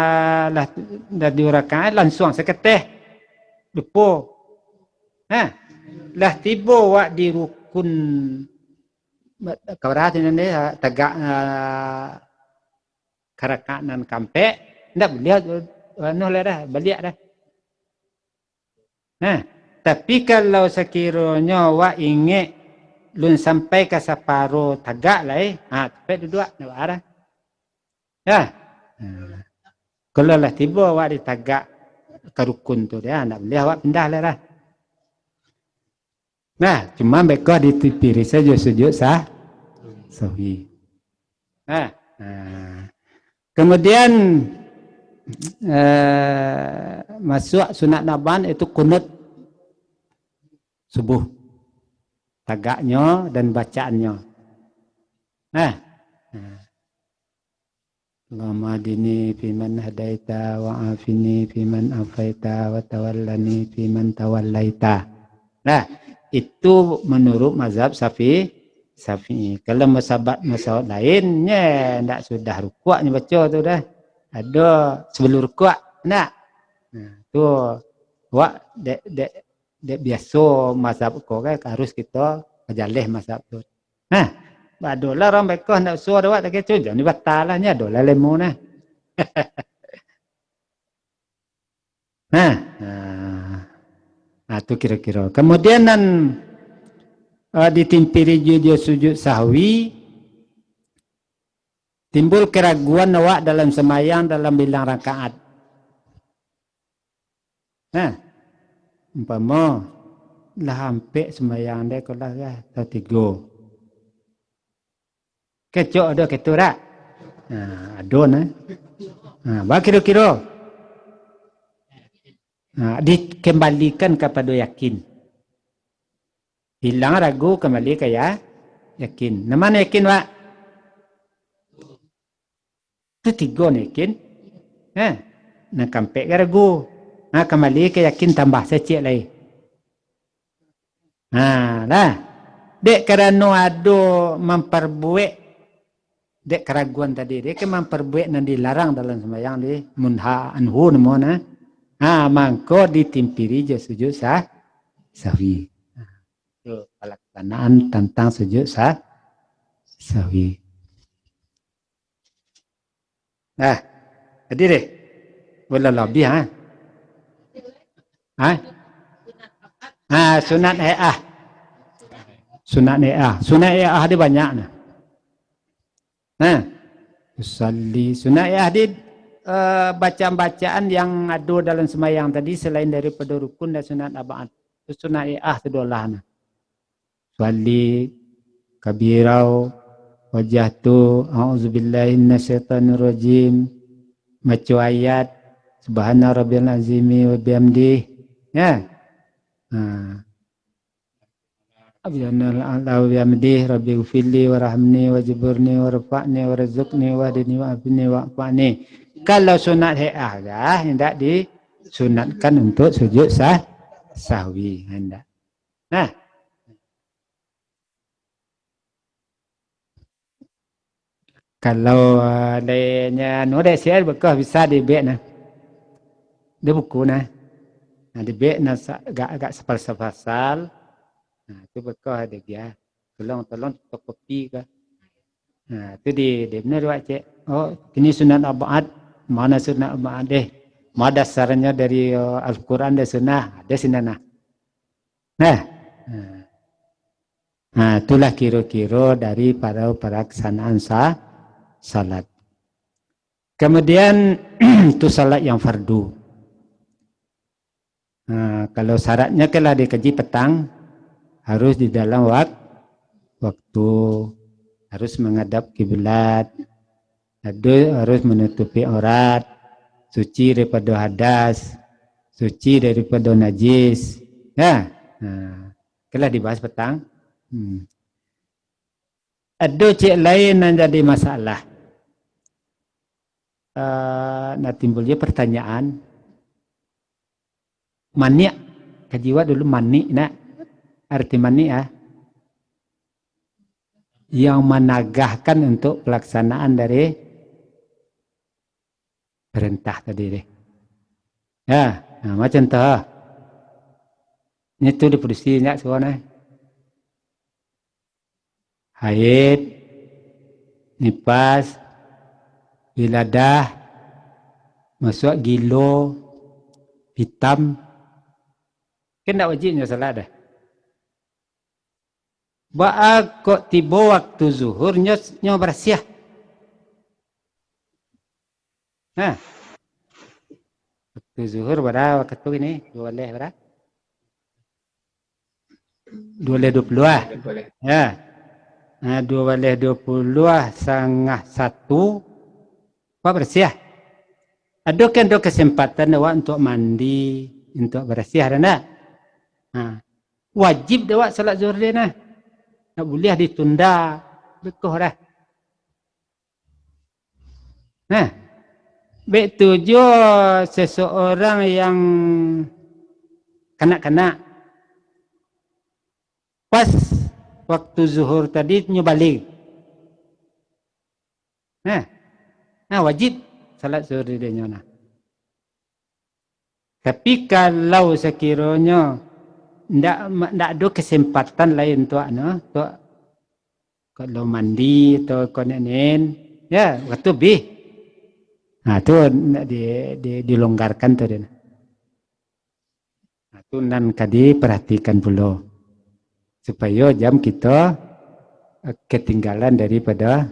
lah dah 2 rakaat langsung seketeh lupa. Lah tiba awak di rukun kawarat ini tegak karakanan kampek. Tak boleh dah, balik dah. Nah, tapi kalau sekiranya awak ingat lun sampai ke separuh tagak lah tapi duduk nak arah. Ya. Kalau lah tiba awak di tagak ke rukun tu dia nak boleh awak pindah lah dah. Nah, cuma mereka ditipiri saja sujud sahwi. Kemudian masuk sunat naban itu kunut subuh, tagaknya dan bacaannya. Allahumma hadini fiman hadaita wa afini fiman afaita wa tawallani fiman tawallaita. Nah, itu menurut mazhab Syafi'i. Kalau mazhab lainnya tidak sudah rukuknya baca tu dah. Ada sebelum rukuk nak. Tu wak dek biasa mazhab kau kan harus kita berjalih mazhab tu. Badolah orang mereka nak suruh awak tak kecoh jangan batal lah nya dolah lemo nah. Tu kira-kira. Kemudian ditimpiri juga sujud sahwi, timbul keraguan awak dalam sembahyang dalam bilang rakaat. Umpama lah hampir sembahyang dia kalau lah atau 3. Kecok ada keturak. Adon bah kira-kira dikembalikan kepada yakin. Hilang ragu kembali ke yakin. Nama yakin Pak? Itu 3 yakin. Nak kampe ke ragu. Kembali ke yakin tambah secik lagi. Lah. Dek kerana ada memperbuat dek keraguan tadi dia ke memperbuat dan dilarang dalam sembahyang di munha anhu namanya. Mangko ditimpiri je sujud sahwi. Itu pelaksanaan tentang sujud sahwi. Jadi deh. Boleh lebih sunat Sunat ada banyak usalli sunat di bacaan-bacaan yang ada dalam sembahyang tadi selain daripada rukun dan sunat abad. Sunat sedolah usalli kabirau wajahtu a'udzubillahi minasyaitonirrajim maca ayat subhana rabbiyal azimi wa bihamdihi Abiyannal a'la wa bihamdihi rabbi ghfirli warhamni wajburni warfa'ni warzuqni wahdini wa'afini wa'fani. Kalau sunat hendak disunatkan untuk sujud sahwi hendak. Kalau adanya ada share bekah bisa dibek dia buku dibek agak sepasal itu bekah ada dia tolong kopi ke itu di benar buat cek ini sunat abad mana sunat abad mana dasarnya dari Al-Quran dan sunnah ada sinana itulah kira-kira dari para pelaksanaan salat. Kemudian itu salat yang fardu. Kalau syaratnya kalau dikaji petang harus di dalam waktu harus menghadap kiblat, harus menutupi aurat, suci daripada hadas, suci daripada najis. Kalau dibahas petang. Ada cek lain yang jadi masalah. Timbulnya pertanyaan. Mani, kajiwa dulu mani, arti mani yang menagahkan untuk pelaksanaan dari perintah tadi deh. Macam tu. Ini tu diproduksi nyak suara. Haid, nifas, wiladah, masuk gilo, hitam, kan tak wajibnya salat dah. Ba'a kok tiba waktu zuhur nyo bersiah. Waktu zuhur berapa waktu ini? 12 berapa? 12.20 ya. 12.20 setengah 1 apa bersih? Ada kan ada kesempatan awak untuk mandi, untuk bersih ada. Wajib awak salat zuhur dia tak boleh ditunda. Bekoh dah. Betuju seseorang yang kanak-kanak pas waktu zuhur tadi nyobalik. Wajib salat zuhur dia nyona. Tapi kalau sekiranya ndak ada kesempatan lain tuak kalau mandi atau konen waktu bih. Tu dilonggarkan tu dia. Tu nan kadi perhatikan pula. Supaya jam kita ketinggalan daripada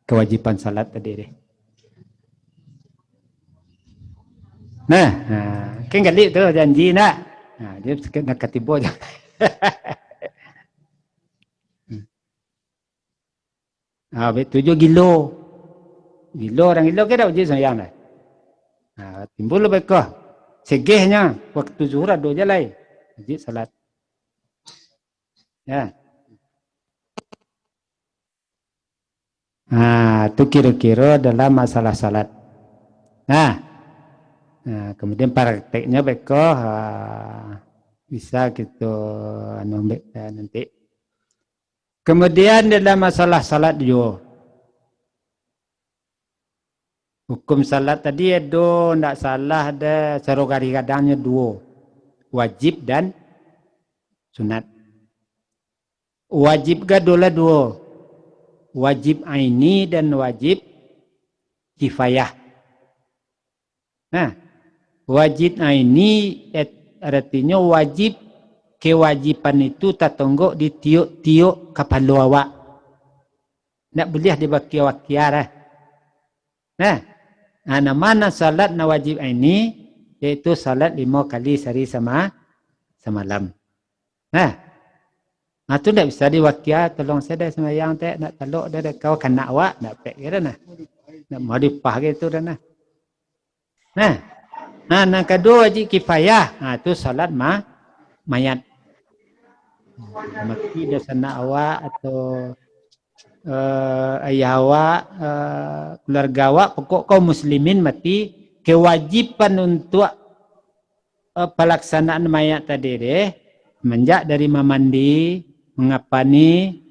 kewajiban salat tadi deh. Kan kali tu janji nak. Nah, dia sikit nak katibo je. Betul gilo. Gilo orang gilo ke dah uji sayang dah. Timbul lebih kah. Segehnya waktu zuhur ada je lain. Uji salat. Ya. Itu kira-kira dalam masalah salat. Nah, kemudian prakteknya bekoh bisa kita nanti. Kemudian dalam masalah salat juga. Hukum salat tadi ada, tidak salah ada cara kadangnya dua. Wajib dan sunat. Wajib gadolah dua. Wajib aini dan wajib kifayah. Nah, wajib aini artinya wajib kewajiban itu tatonggok di tiuk-tiuk kepala awak. Tak boleh dibaki-wakiar. Nah, mana salat na wajib ini yaitu salat 5 kali sehari semalam. Nah, itu tak bisa diwakiar. Tolong saya dah semayang tak nak teluk dah kau kena awak nak pek kira nah. Nak mau dipah gitu dah nah. Nah, yang kedua wajib kifayah. Itu salat mayat. Mati dah sana awak atau ayah awak, keluarga awak, pokok kaum muslimin mati, kewajiban untuk pelaksanaan mayat tadi deh, menjak dari memandi, mengapani,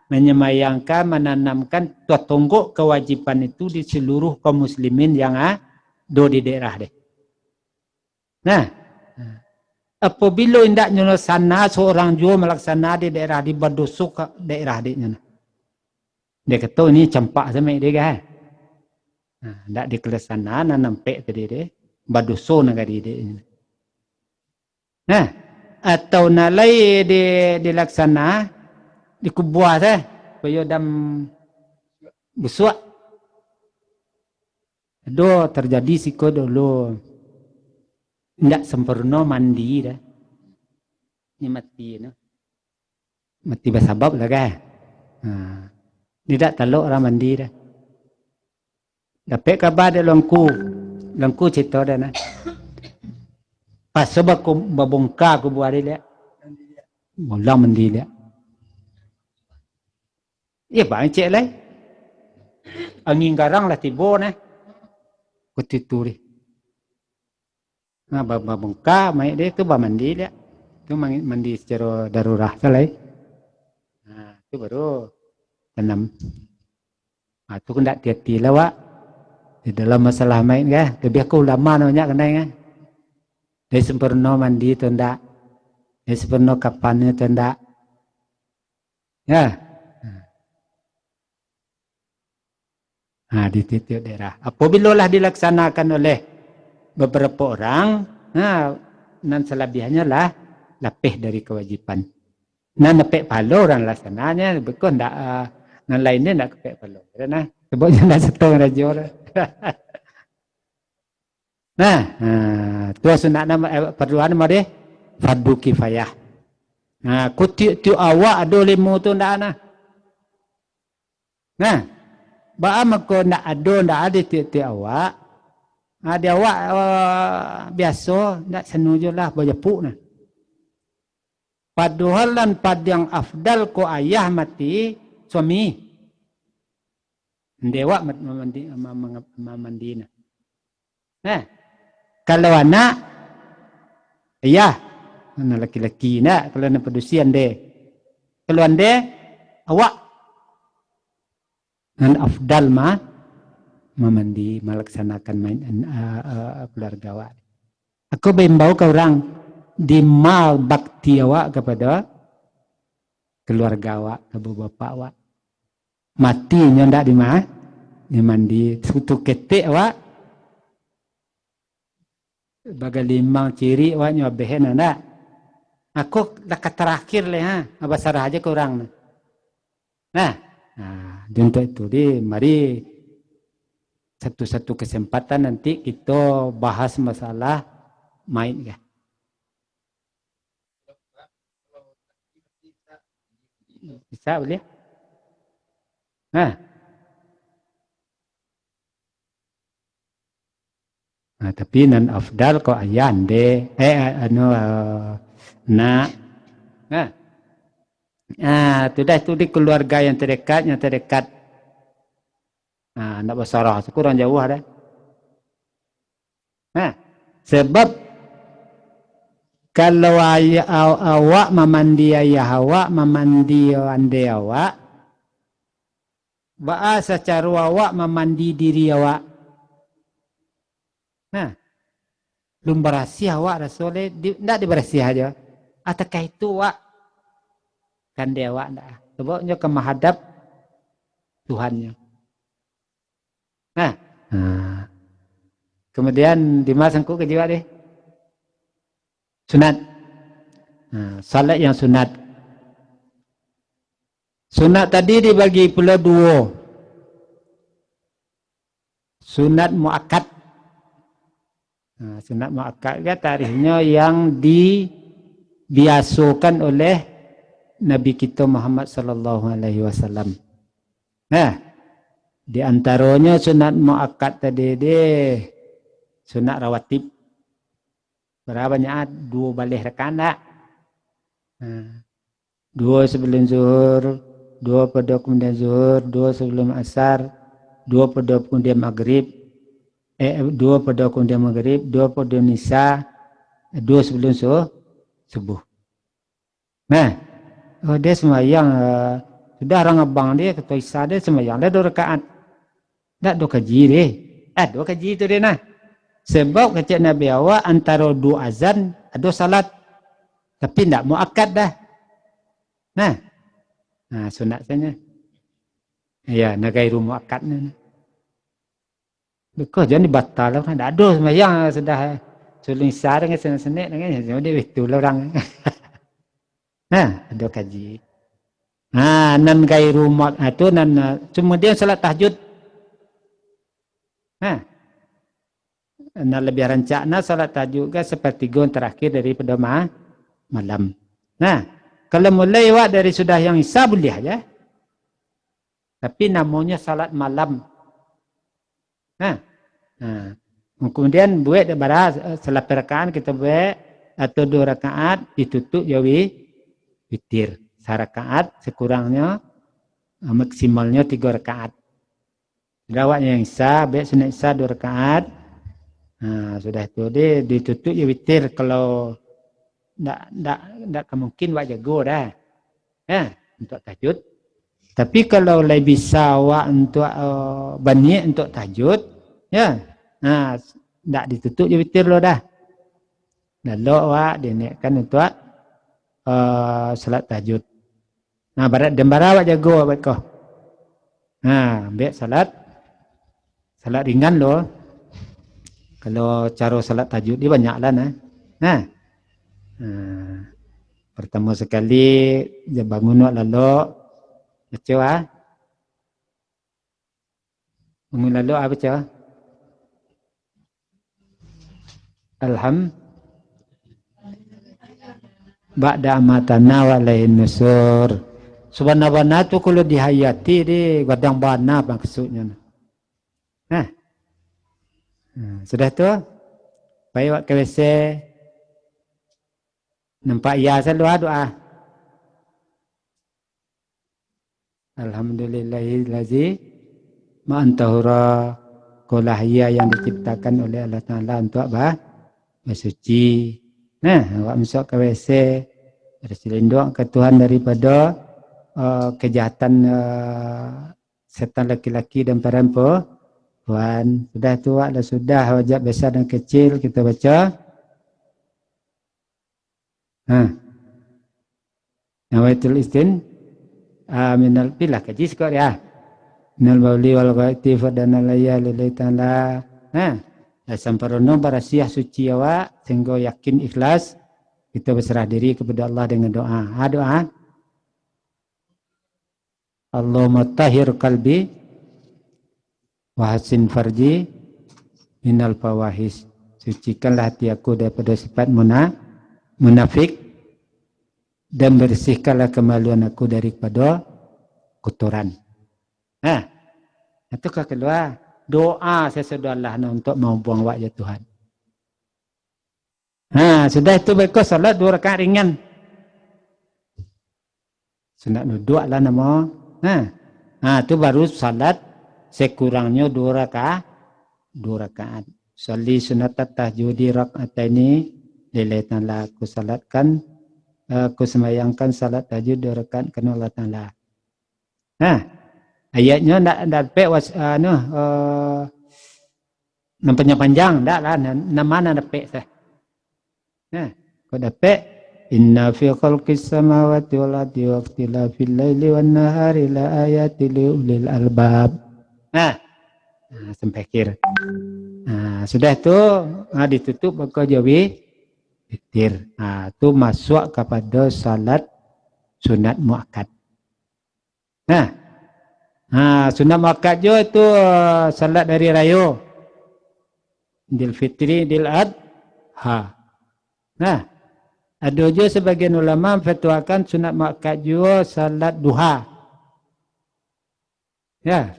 menyemayangkan, menanamkan, tonggok kewajiban itu di seluruh kaum muslimin yang ada di daerah deh. Nah, apabila hendak nyelesana seorang juga melaksana di daerah di badusuk daerah dia. Dia kata ini campak sama dia kan. Hendak dikelesana nampek tadi dia baduso negari dia. Nah, atau nalai dilaksana di kubuah teh koyo dam busuk. Do terjadi siko dulu. Tidak sempurna mandi dah. Ini mati no. Mati bersabab lah kan. Tidak teluk orang mandi dah. Dapat kabar dia lengku cerita dah nah. Pas sebab ku babongkar ku buat dia. Bolang mandi dia. Ya bang cek lah. Angin garang lah tiba nah. Kutitu dia. Babongkar mai dia tu mandi dia. Tu mandi secara darurat salah. Tu baru tanam. Tu kan tak hati-hati lah wak. Di dalam masalah main kan. Lebih aku ulama banyak kenai kan. Dia sempurna mandi tu tak. Dia sempurna kapannya tu tak. Ya. Di titik daerah. Apabila lah dilaksanakan oleh beberapa orang, nan selebihannya lah lapih dari kewajiban. Nan nepek palo orang laksananya, betul ndak nan lainnya ndak kepek palo. Nah, sebabnya ndak setengah raja. Nah, tu sunat nama perluan nama dia fardu kifayah. Kutiu awak ada 5 tu ndak ana. Nah, ba mako ndak ada tiap awak. Dia awak biasa ndak senuju lah berjepuk nah. Padahal pad yang afdal ko ayah mati suami. Dewa mandi nah. Kalau anak ayah, anak laki-laki nak kalau anak pedusian deh. Kalau ande awak nan afdal memandi melaksanakan keluarga awak. Aku bimbau ke orang di mal bakti awak kepada keluarga awak, ke bapak awak. Matinya ndak di mandi. Suatu ketik awak bagai 5 ciri awak nyobehen ndak. Aku dekat terakhir le bahasa aja ke orang. Nah, untuk itu mari satu-satu kesempatan nanti kita bahas masalah main ya. Bisa boleh? Nah. Nah, tapi nan afdal ko ayan de nak. Nah. Sudah itu di keluarga yang terdekat. Nak bersalah kurang jauh dah. Nah, sebab kalau awak memandi ayah awak, memandi ande awak, bahasa cara awak memandi diri awak. Nah, belum bersih awak rasulnya, tidak dibersih aja. Ataukah itu awak kan dia awak tidak? Sebabnya ke menghadap Tuhannya. Nah, kemudian dimasangku ke jiwa deh. Sunat. Salat yang sunat. Sunat tadi dibagi pula dua. Sunat muakkad. Sunat muakkad kan tarikhnya yang dibiasakan oleh Nabi kita Muhammad sallallahu alaihi wasallam. Nah, di antaranya sunat muakkad tadi deh sunat rawatib. Berapa banyak? 2 balik rakaat. 2 sebelum zuhur, 2 pada kemudian zuhur, 2 sebelum asar, 2 pada kemudian maghrib, 2 pada kemudian maghrib, 2 pada nisa, 2 sebelum subuh. Nah, dia sembahyang sudah orang abang dia ketua Isa dia sembahyang dia 2 rakaat. Tak 2 kaji dia. 2 kaji itu dia nah. Sebab kata Nabi awak antara 2 azan ada salat. Tapi tidak muakkad dah. Nah, sunat saja. Ya, nagairu muakkadnya. Bekah jangan dibatal lah. Tak ada sembahyang sudah suling sar dengan senek-senek dengan dia itu lah orang. Ada kaji. Nan gairu muakkad itu nan kemudian salat tahajud. Nah, lebih rancakna salat tahajud ke sepertiga terakhir daripada malam. Nah, kalau mulai awak dari sudah yang isya boleh aja. Tapi namanya salat malam. Kemudian buat daripada salat rakaat kita buat atau 2 rakaat ditutup jadi witir. Sarakaat sekurangnya maksimalnya 3 rakaat. Awak yang isya, buat sunat isya 2 rakaat. Sudah itu dia ditutup ya witir. Kalau tidak mungkin awak jago dah. Untuk tahajud. Tapi kalau lebih bisa awak untuk banyak untuk tahajud, tidak ditutup ya witir lo dah. Lalu awak dinaikkan untuk salat tahajud. Barat awak jago awak kau. Ambil salat ringan lo. Kalau cara salat tahajud dia banyaklah nah. Pertama sekali dia bangun lalu baca bangun lalu apa baca? Ba'da matana wa lain nusur. Subhanallah tu kalau dihayati di gadang bana maksudnya. Sudah tu baik wak KWC nampak ya selalu doa. Alhamdulillahillazi ma'antahura kolahia yang diciptakan oleh Allah Ta'ala untuk bersuci. Awak masuk KWC berselindung ke Tuhan daripada kejahatan setan laki-laki dan perempuan. Sudah tua dan sudah wajib besar dan kecil kita baca. Nawaitul istin minal pilah kaji sekor ya. Minal bauli wal ghaiti fadana layali ta'ala. Samparono barasiah suci awak sehingga yakin ikhlas kita berserah diri kepada Allah dengan doa. Doa. Allahumma tahhir qalbi wa hasin farji minal fawahis. Sucikanlah hati aku daripada sifat munafik dan bersihkanlah kemaluan aku daripada kotoran. Nah, itu keluar doa sesudah untuk mau buang wak ya Tuhan. Sudah itu baiklah salat 2 rakaat ringan. Sunat duduk lah nama. Itu baru salat sekurangnya 2 rakaat. 2 rakaat. Salli sunat tahajudi rakaataini lilaitan la aku salatkan, aku sembahyangkan salat tahajud 2 rakaat karena Allah Taala. Ayatnya ndak nampaknya panjang ndak lah mana dapat sah. Kau dapat inna fi khalqis samawati wal ardi wa ikhtilafil laili wan nahari la ayatil li ulil albab. Sampai akhir. Sudah itu ditutup maka jawi witir. Itu masuk kepada salat sunat muakkad. Sunat muakkad juga itu salat dari raya. Idul Fitri, Idul Adha. Ada juga sebagian ulama fatwakan sunat muakkad juga salat duha. Ya.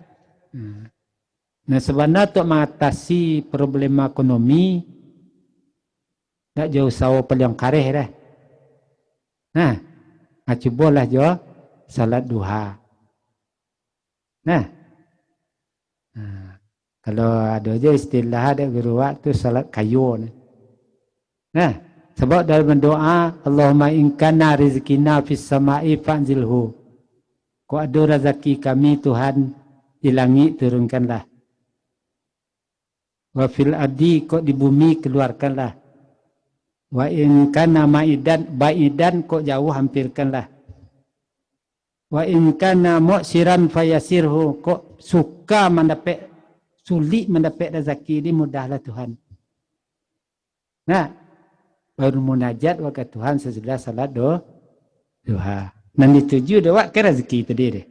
Nah sebenarnya untuk mengatasi problema ekonomi tak jauh sawa peliang kareh dah. Cubalah jo salat duha. Kalau ada je istilah ada beruat tu salat kayu. Sebab dalam doa Allahumma in kana rizqina fis sama'i fanzilhu. Kau ada rezeki kami Tuhan di langit turunkanlah. Wa fil ardi kok di bumi keluarkanlah. Wa in kana ba'idan kok jauh hampirkanlah. Wa in kana mu'siran fayasirhu kok suka mendapat sulit mendapat rezeki ini mudahlah Tuhan. Baru munajat wa ke Tuhan sesudah salat duha. Dan dituju dah ke rezeki tadi deh.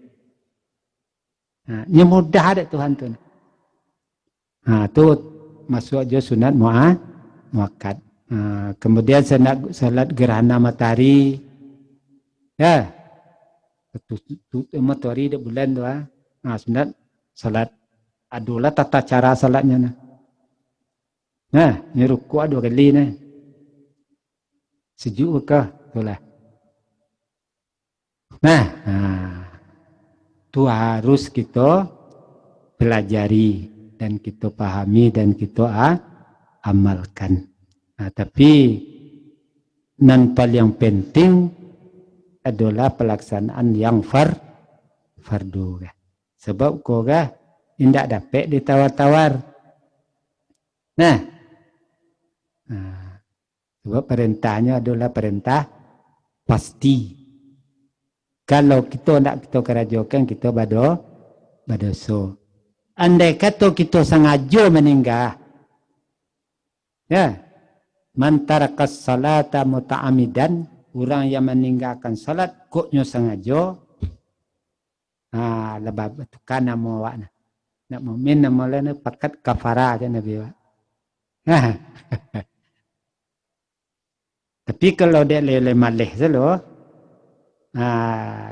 Ini mudah ada Tuhan tu. Tu masuk je sunat muakkad. Kemudian salat gerhana matahari. Ya. Matahari di bulan tu. Sunat salat adulah tata cara salatnya. Ni rukuk 2 kali ni. Sejuk ke? Itulah. Tu harus kita pelajari dan kita pahami dan kita amalkan. Tapi yang paling penting adalah pelaksanaan yang fardu. Sebab kau tidak dapat ditawar-tawar. Sebab perintahnya adalah perintah pasti. Kalau kita nak kita kerajakan kita berdosa. Andai kata kita sengaja meninggal. Man tarakas salata muta'amidan, orang yang meninggalkan salat koknya sengaja. Lebab tu kan nama awak nak mukmin nama lain pakat kafara aja Nabi awak. Tapi kalau dia lele malih selo,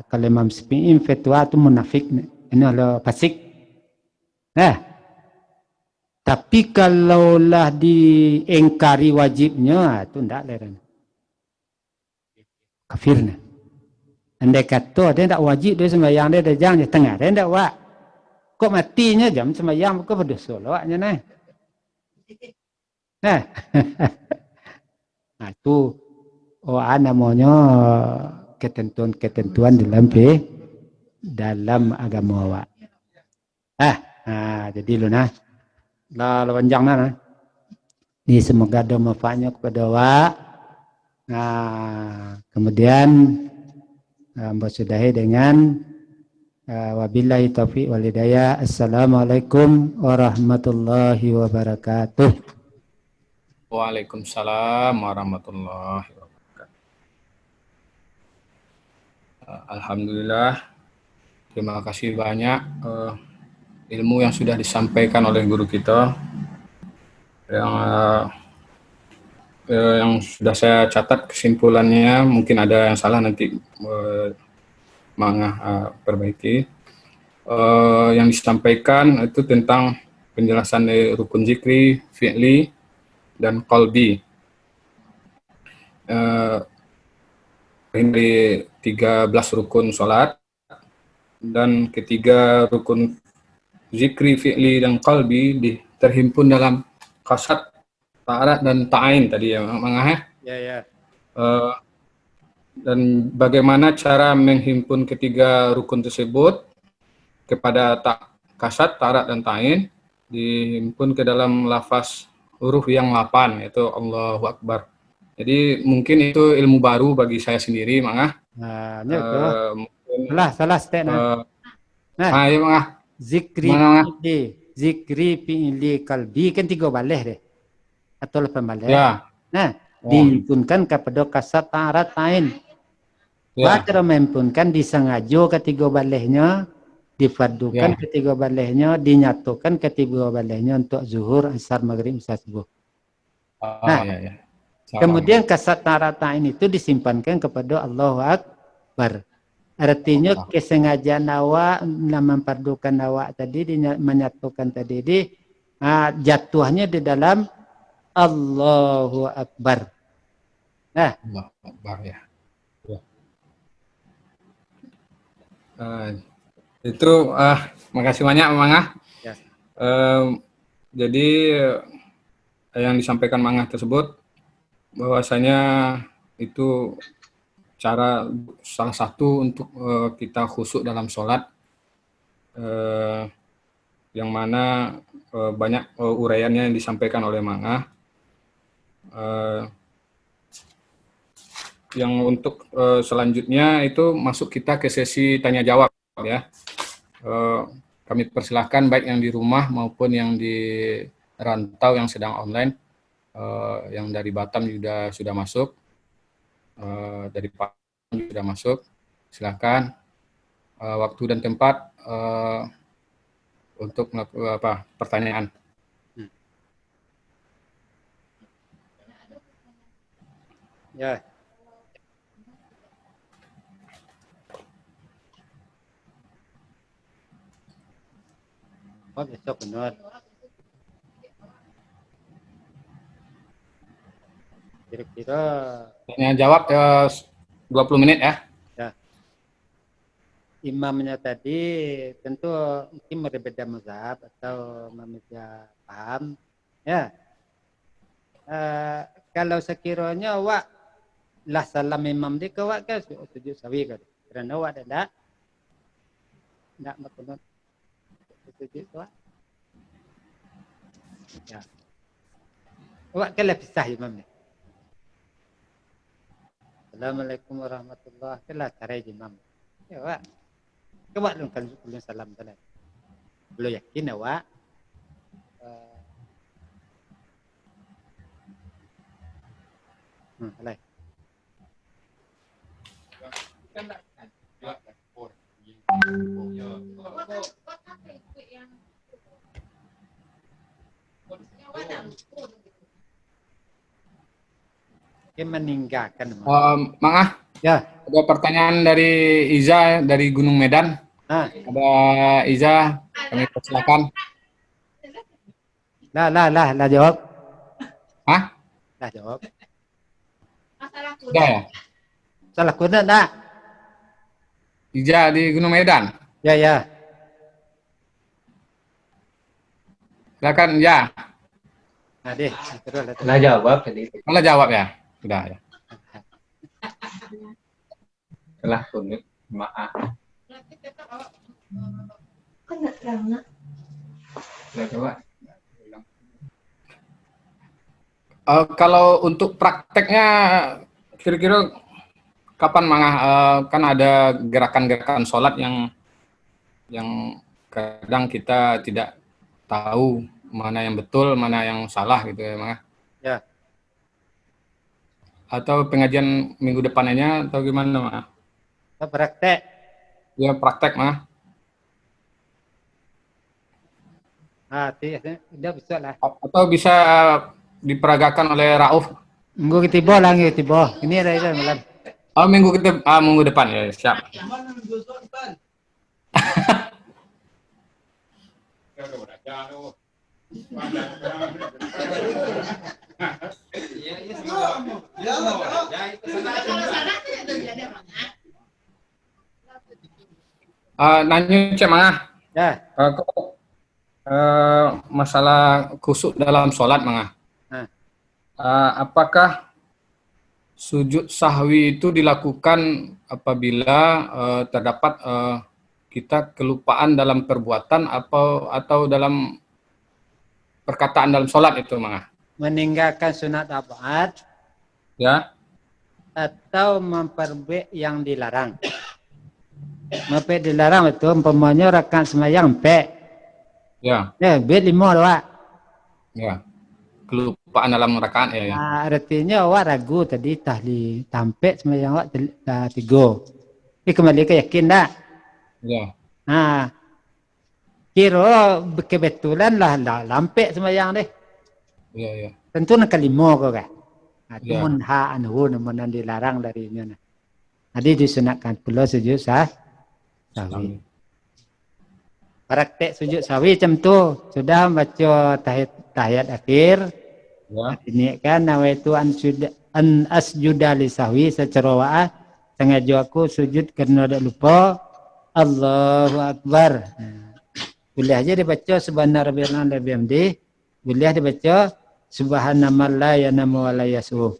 kalau Imam Syafi'i fatwa tu munafik, ini adalah fasik. Tapi kalaulah diingkari wajibnya, tu tidak leren. Kafirnya. Andai kata dia tidak wajib dia sembahyang dia dah jangan di tengah dia tidak wak. Kok matinya jam sembahyang kok berdosa lawaknya nah. Itu namanya ketentuan dalam agama awak. Jadi lu lah panjang nah. Ini semoga ada manfaatnya kepada awak. Kemudian bersudahi dengan wabillahi taufiq wal hidayah. Assalamualaikum warahmatullahi wabarakatuh. Waalaikumsalam warahmatullahi wabarakatuh. Alhamdulillah. Terima kasih banyak ilmu yang sudah disampaikan oleh guru kita yang yang sudah saya catat kesimpulannya, mungkin ada yang salah nanti perbaiki. Yang disampaikan itu tentang penjelasan dari rukun zikri, fi'li, dan qalbi. Dari 13 rukun sholat, dan ketiga rukun zikri, fi'li, dan qalbi terhimpun dalam kasat, ta'arat, dan ta'ain tadi ya, Mang. Ya. Dan bagaimana cara menghimpun ketiga rukun tersebut kepada kasat, ta'arat, dan ta'ain, dihimpun ke dalam lafaz huruf yang 8, yaitu Allahu Akbar. Jadi mungkin itu ilmu baru bagi saya sendiri, Mang. Nah, itu. Mungkin, Salah step nah. ya, Mang. Zikri fi'li kalbi kan 3 balik deh. Atau 8 balik. Ya. Nah, dihimpunkan kepada kasat ta'arat ta'in. Ya. Cara menghimpunkan disengaja ketiga baliknya, difardukan Ya. ketiga baliknya, dinyatukan ketiga baliknya untuk zuhur, asar, maghrib, isya, subuh. Nah, Ya. Kemudian kasat ta'aratain itu disimpankan kepada Allahu Akbar. Artinya kesengajaan awak mempardukan awak tadi, menyatukan tadi, jatuhnya di dalam Allahu Akbar. Nah, Allahu Akbar ya. Itu makasih banyak, Mang. Ya. Jadi yang disampaikan Mang tersebut bahwasanya itu salah satu untuk kita khusyuk dalam sholat, yang mana banyak uraiannya yang disampaikan oleh Mang. Yang untuk selanjutnya itu masuk kita ke sesi tanya jawab ya. Kami persilahkan baik yang di rumah maupun yang di rantau yang sedang online. Yang dari Batam juga sudah masuk, dari Padang sudah masuk. Silakan waktu dan tempat untuk pertanyaan. Ya. Besok benar. Kira-kira Tanya jawab 20 menit ya. Ya. Imamnya tadi tentu mungkin berbeda mazhab atau berbeda paham. Ya. Kalau sekiranya awak lah salam imam di kawak kan sujud sawi kan. Kerana awak tidak makunut sujud kawak. Ya. Awak kala pisah imam ni. Assalamualaikum warahmatullahi wabarakatuh. Tarai imam. Ya, Wak. Kawak dong kalau salam tadi. Belum yakin awak. Alai. Dia meninggalkan. Mang, Ya. ada pertanyaan dari Iza dari Gunung Medan. Ada Iza, kami persilakan. Lah jawab. Hah? Lah jawab. Sudah ya? Salah kuda tak? Iza di Gunung Medan. Ya. Silakan ya. Nah, deh. Lah jawab tadi. Malah jawab ya. Sudah ya. Telah kunut. Maaf. Kan nggak terang nak. Lah coba. Kalau untuk prakteknya kira-kira kapan Mang? Kan ada gerakan-gerakan sholat yang kadang kita tidak tahu mana yang betul, mana yang salah gitu ya, Mang. Ya. Atau pengajian minggu depannya atau gimana, Mang? Praktek. Ya praktek, Mang. Dia bisa lah. Atau bisa diperagakan oleh Rauf Minggu ketiga lah, minggu ketiga. Ini ada itu malam. Oh, minggu depan ya, siap. Nanya Cek Mangah, Ya. masalah khusuk dalam sholat Mangah. Nah. Apakah sujud sahwi itu dilakukan apabila terdapat kita kelupaan dalam perbuatan atau dalam perkataan dalam sholat itu Mangah? Meninggalkan sunat taat Ya. atau memperbaik yang dilarang. Memperbaik dilarang itu umpamanya rakaat sembahyang pe. Ya. Ya, bet 5 doa. Ya. Kelupaan dalam rakaat ya. Artinya awak ragu tadi tahli tampek sembahyang awak 3. Ini kembali ke yakin dah. Ya. Kira kebetulan lah lampek sembahyang deh. Ya, ya. Tentu nak kelima kau kan. Itu Ya. munha anu namun dilarang darinya. Jadi disunatkan pula sujud sahwi. Praktek sujud sahwi macam tu. Sudah baca tahiyat akhir. Ya. Ini kan nawaitu an asjuda li sahwi secara wa'ah. Sengaja aku sujud kerana dah lupa. Allahu Akbar. Boleh aja dibaca subhana rabbiyal a'la bihamdi. Boleh dibaca subhanallah la yanamu wa la yasuh.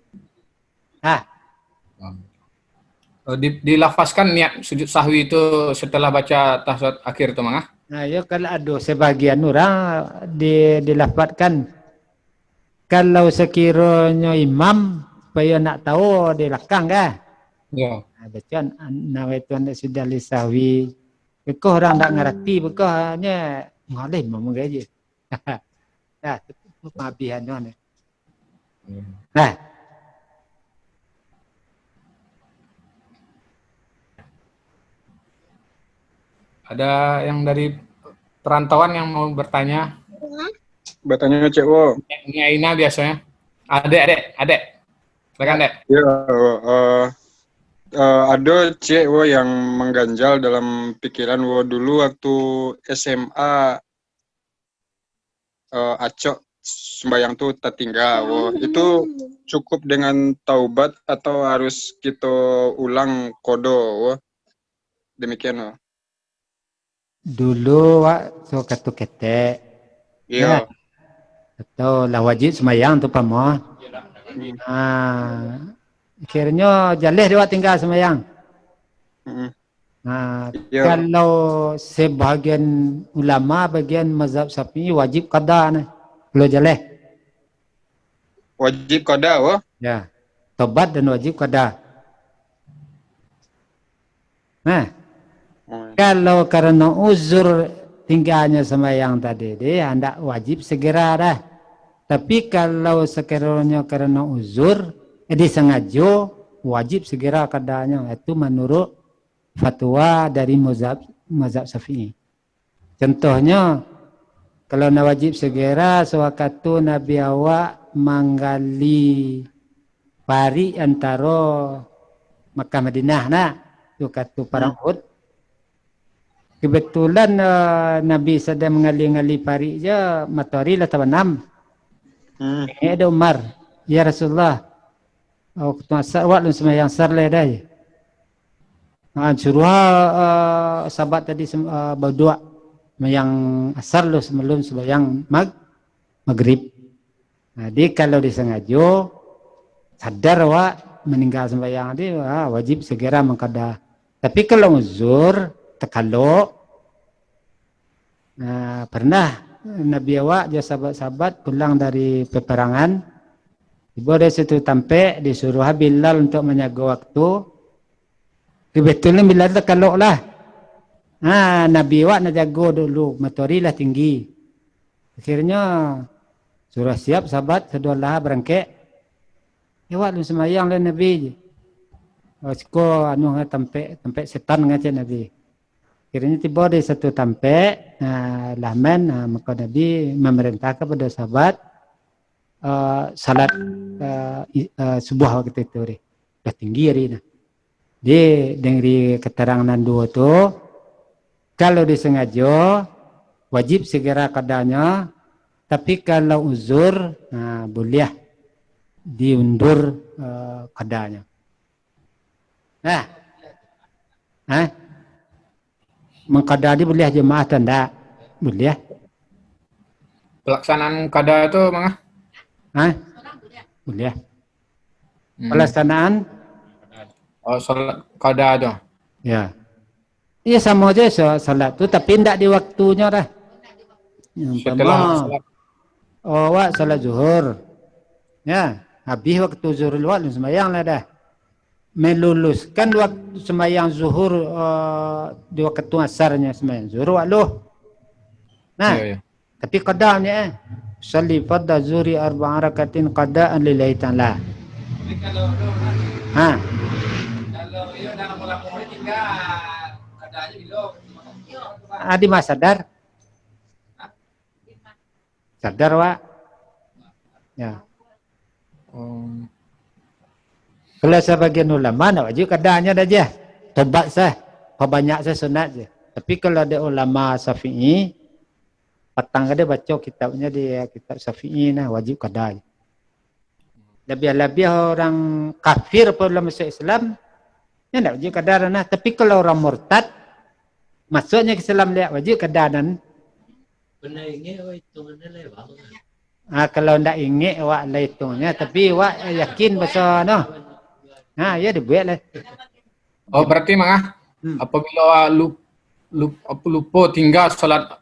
Dilafazkan niat sujud sahwi itu setelah baca tahiyat akhir itu Mangah? Nah, ya kalau ada sebagian orang dilafazkan. Kalau sekiranya imam supaya nak tahu di belakang kan. Ya. Baca nawaitu an asjuda li sahwi. Bekah orang tak ngerti, bekah hanya ngalim mengaji. Nah, itu pabihannya. Nah, ada yang dari perantauan yang mau bertanya? Bertanya Cek Wo. Ini Aina biasanya. Adek. Silakan Dek. Ya, ada Cek Wo yang mengganjal dalam pikiran Wo dulu waktu SMA. Acok sembayang tuh tertinggal. Wo. Itu cukup dengan taubat atau harus kita ulang kodo? Wo? Demikian Wo. dulu waktu katu ketek. Iya. Atau lah wajib sembahyang tu pama. Akhirnya jaleh dia tinggal sembahyang. Ya. Kalau sebahagian ulama bagian mazhab Syafi'i wajib qada ni. Kalau jaleh. Wajib koda Wo. Ya. Tobat dan wajib qada. Kalau karena uzur tinggalnya sembahyang tadi dia hendak wajib segera dah. Tapi kalau sekiranya karena uzur disengaja wajib segera kadanya. Itu menurut fatwa dari mazhab Syafi'i. Contohnya kalau nak wajib segera sewaktu Nabi awak manggali pari antara Makkah Madinah nah tu kata perang Uhud. Kebetulan Nabi sedang mengali-ngali pari je matahari lah terbenam. Ada Umar, ya Rasulullah, waktu asar awak sembahyang asar le dah. Suruh sahabat tadi berdua sembahyang asar lu sebelum sembahyang maghrib. Jadi kalau disengaja sadar awak meninggal sembahyang dia wajib segera mengqada. Tapi kalau uzur terkaluk pernah Nabi awak dia sahabat-sahabat pulang dari peperangan tiba dari situ tampek disuruh Bilal untuk menjaga waktu kebetulan Bilal terkaluk lah Nabi awak nak jaga dulu matahari lah tinggi akhirnya suruh siap sahabat sedolah berangkat awak lu semayang lah Nabi Siko anu tampek setan ngaca Nabi. Akhirnya tiba di satu tampek laman maka Nabi memerintah kepada sahabat salat subuh waktu itu deh. Udah tinggi hari nah. Dia dari keterangan dua tu kalau disengaja wajib segera qadanya, tapi kalau uzur boleh diundur qadanya. Mengqada dia boleh jemaah atau enggak? Boleh. Pelaksanaan qada itu Mang Boleh. Pelaksanaan salat qada itu. ya. Iya sama aja salat tu tapi tidak di waktunya dah. Setelah salat Wak salat zuhur. Ya, habis waktu zuhur luar sembahyang lah dah. Meluluskan waktu sembahyang zuhur di waktu asarnya sembahyang zuhur wak lu. Nah, iya. tapi qadanya salli fardhu zuhri 4 rakaatin qada'an lillahi ta'ala. Kalau ia dalam melakukan tiga qadanya belum. Adi mas sadar? Sadar wak? Ya. Kalau sebagian ulama nak wajib qadanya dah je. Tobat sah. Banyak sah sunat je. Tapi kalau ada ulama Syafi'i, petang dia baca kitabnya dia kitab Syafi'i nah wajib qada. Lebih-lebih orang kafir pun dalam masuk Islam, dia tak wajib qada nah. Tapi kalau orang murtad, masuknya ke Islam dia wajib qada dan. Benar ingat hitungannya lewat. Kalau ndak ingat awak lah hitungnya, tapi awak yakin bahasa no. Ya dibuat lah. Oh berarti Mang apabila lupa tinggal salat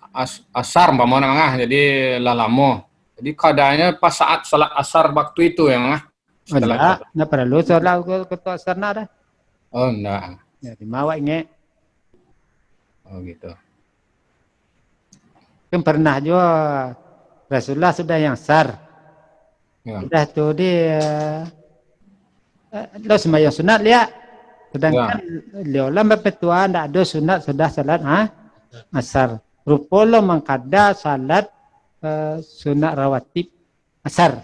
asar umpamanya Mang jadi lama. Jadi qadanya pas saat salat asar waktu itu ya Mang. Enggak perlu salat waktu asar nah dah. Oh enggak. Jadi mau awak ingat. Oh gitu. Kan pernah juga Rasulullah sudah yang sar. Ya. Sudah tu dia lo sembahyang sunat lihat. Sedangkan beliau lama petua tidak ada sunat sudah salat asar. Rupa lo mengkada salat sunat rawatib asar.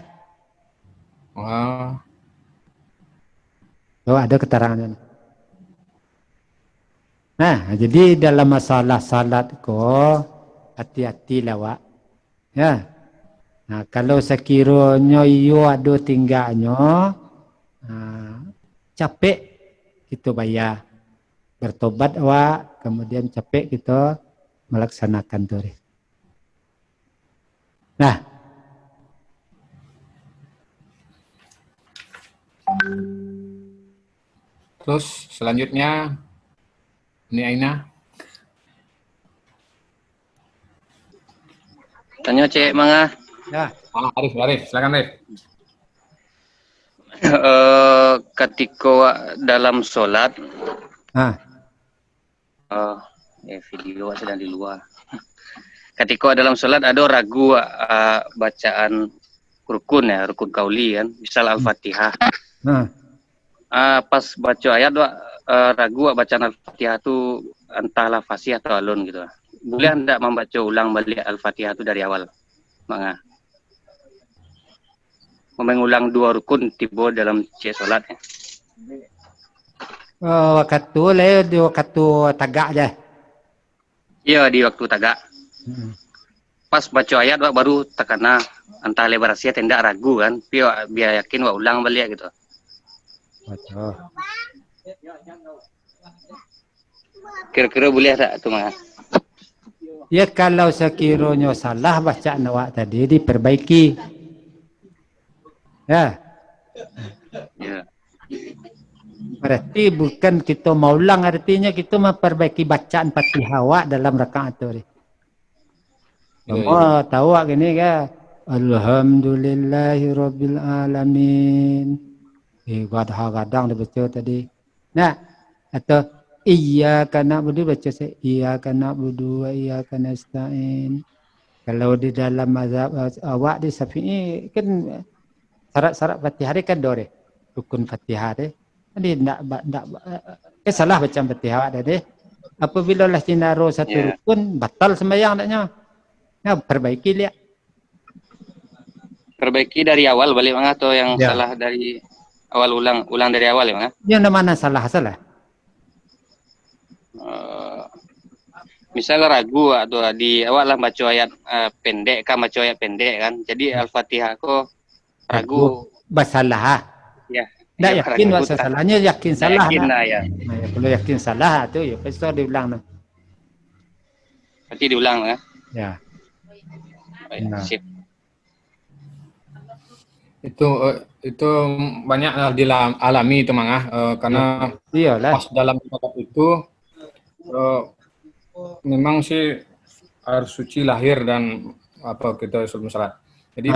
Ada keterangannya. Nah, jadi dalam masalah salat ko hati-hati lah wak. Ya. Nah, kalau sekiranya iyo ada tinggalnya, capek kita bayar. Bertobat wak, kemudian capek kita melaksanakan tu. Nah. Terus selanjutnya ini Aina. Tanya Cik Manga. Ya. Arif, silakan Arif. Ketika dalam solat, video sedang di luar. Ketika dalam solat ada ragu bacaan rukun ya, rukun kauli kan, misal Al-Fatihah. Pas baca ayat ragu bacaan Al-Fatihah itu entahlah fasih atau alun gitu. Boleh anda membaca ulang balik Al-Fatihah itu dari awal, Manga? Mengulang 2 rukun tiba dalam cek solat ya. Waktu lah di waktu tagak je. Iya di waktu tagak. Pas baca ayat baru tekana entah lebar sia tidak ragu kan. Biar yakin ulang balik gitu. Baca. Kira-kira boleh tak tu Mas? Ya kalau sekiranya salah bacaan awak tadi diperbaiki. Ya. Berarti bukan kita mau ulang, artinya kita memperbaiki bacaan Fatihah awak dalam rakaat itu. Oh, tahu awak gini kan? Alhamdulillahirabbil alamin. Kadang-kadang dia baca tadi. Nah, atau iyyaka na'budu baca saya iyyaka na'budu wa iyyaka nasta'in. Kalau di dalam mazhab awak di Syafi'i kan syarat-syarat Fatihah kan dore. Rukun Fatihah deh. Jadi enggak salah baca Fatihah ada deh. Apabila lah tinaro satu rukun batal sembahyang taknya. Nah, perbaiki lihat. perbaiki dari awal balik Bang atau yang Ya. salah dari awal ulang dari awal ya Bang? Yang mana salah? Misal ragu atau di awal lah baca ayat pendek kan baca ayat pendek kan. Jadi Al-Fatihah kok ragu Basalah. ya. Nggak Ya, yakin ragu masa salahnya, yakin tak salah. yakin Nah. lah ya. Nah, ya, kalau yakin salah tuh ya pasti diulang. Nah. Berarti diulang ya. Ya. Baik, Nah. sip. Itu banyak dialami itu Mang karena Iyalah. pas dalam sholat itu memang sih harus suci lahir dan apa kita sebelum sholat. Jadi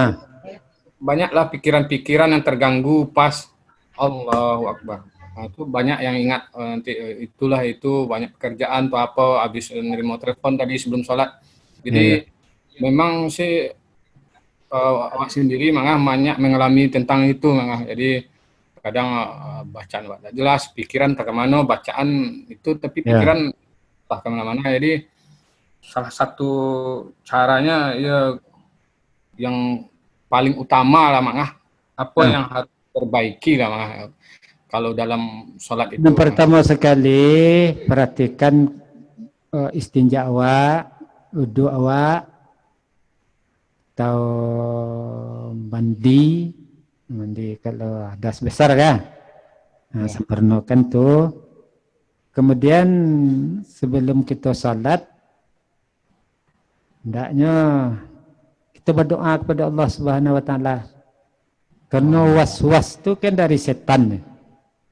banyaklah pikiran-pikiran yang terganggu pas Allahu Akbar. Nah, itu banyak yang ingat nanti itu banyak pekerjaan atau apa habis nerima telepon tadi sebelum sholat. Jadi memang sih awak sendiri banyak mengalami tentang itu jadi kadang bacaan tak jelas, pikiran tak kemana, bacaan itu tapi pikiran tak kemana-mana. Jadi salah satu caranya ya yang paling utama lah apa yang harus diperbaiki lah kalau dalam sholat itu. Yang pertama sekali perhatikan istinja awak, wudhu awak, atau mandi kalau hadas besar kan, sempurnakan tuh. Kemudian sebelum kita salat, hendaknya kita berdoa kepada Allah Subhanahu Wa Taala. Karena was-was itu kan dari setan.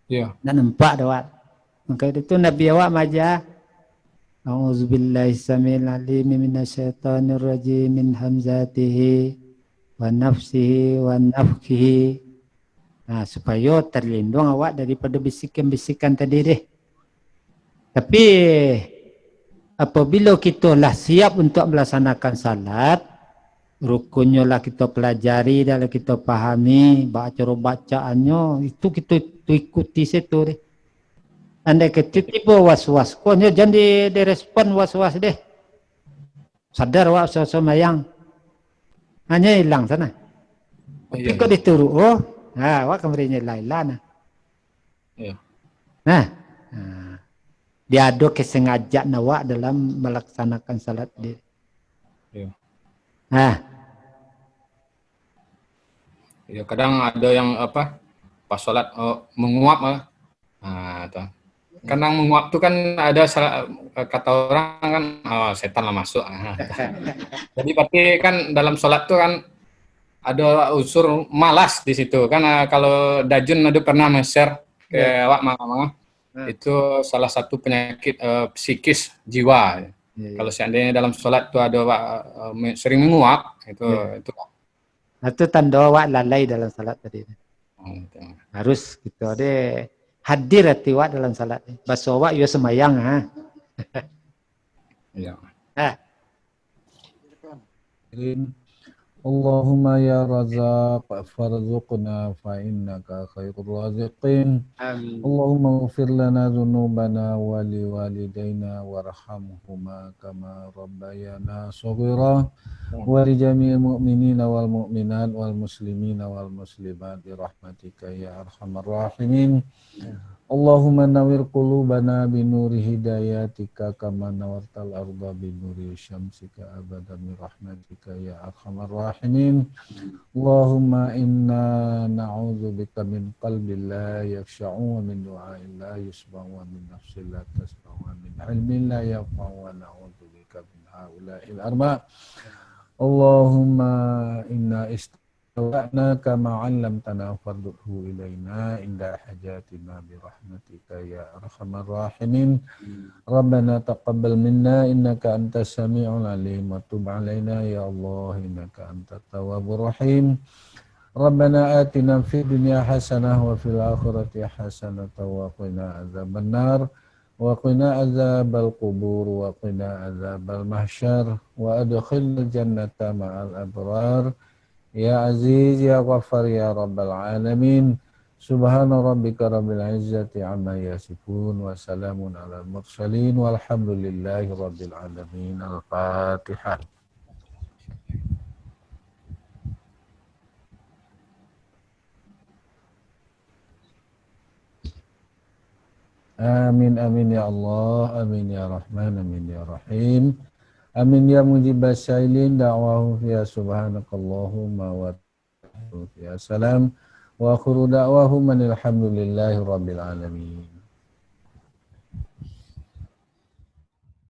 Iya. Dan nampak doa. Maka itu Nabi awak maja. A'udzubillahi samil alim minasyaitonir rajim min hamzatihi wa nafsihi wa nafkihi. Nah, supaya terlindung awak daripada bisikan-bisikan tadi deh. Tapi apabila kita lah siap untuk melaksanakan salat, rukunnya lah kita pelajari dan kita pahami, bacaannya itu kita ikuti situ deh. Andai ketiba was-was, konya jangan direspon was-was deh. Sadar wak semayang, hanya hilang sana. Tapi kok dituru, wak kemarinnya lain-lain. Nah, dia ada kesengajaan awak dalam melaksanakan salat dia. Ya kadang ada yang pas sholat menguap karena menguap tuh kan ada kata orang kan setan lah masuk. Jadi berarti kan dalam sholat tuh kan ada unsur malas di situ kan. Kalau Dajun ada pernah share ke awak itu salah satu penyakit psikis jiwa. Kalau seandainya dalam sholat tuh ada sering menguap itu tanda awak lalai dalam salat tadi. Harus kita deh hadir hati awak dalam salat. Bahasa awak ya semayang Ya. Allahumma ya razaq farzuqna fa innaka khairur raziqin. Allahumma ighfir lana dhunubana wa li walidayna warhamhuma kama rabbayana shaghira wa li jami'il mu'minina wal mu'minat wal muslimina wal muslimat bi rahmatika ya arhamar rahimin. Allahumma nawwir qulubana bi nuri hidayatika kama nawartal arda bi nuri syamsika abadan bi rahmatika ya arhamar rahimin. Allahumma inna na'udzubika min qalbin la yakhsha'u wa min du'ain la yusma'u wa min nafsin la tasma'u wa min ilmin la yanfa'u wa na'udzubika min haula'il arba'. Allahumma inna istawa'naka ma'allamtana farduhu ilayna inda hajatina birahmatika ya arhamar rahimin. Rabbana taqabbal minna innaka antas sami'ul alim wa tub alaina ya Allah innaka antat tawwabur rahim. Rabbana atina fid dunya hasanah wa fil akhirati hasanah wa qina adzaban nar wa qina adzabal qubur wa qina adzabal mahsyar wa adkhilnal jannata ma'al abrar. Ya Aziz, Ya Ghaffar, Ya Rabbal Alamin. Subhana rabbika rabbil izzati amma yasifun wa salamun ala mursalin walhamdulillahi rabbil alamin. Al-Fatihah. Amin amin ya Allah, amin ya Rahman, amin ya Rahim. Amin ya mujibas syailin da'wahu fiya subhanakallahumma wa ta'ala fiya salam wa akhiru da'wahum alhamdulillahi rabbil alamin.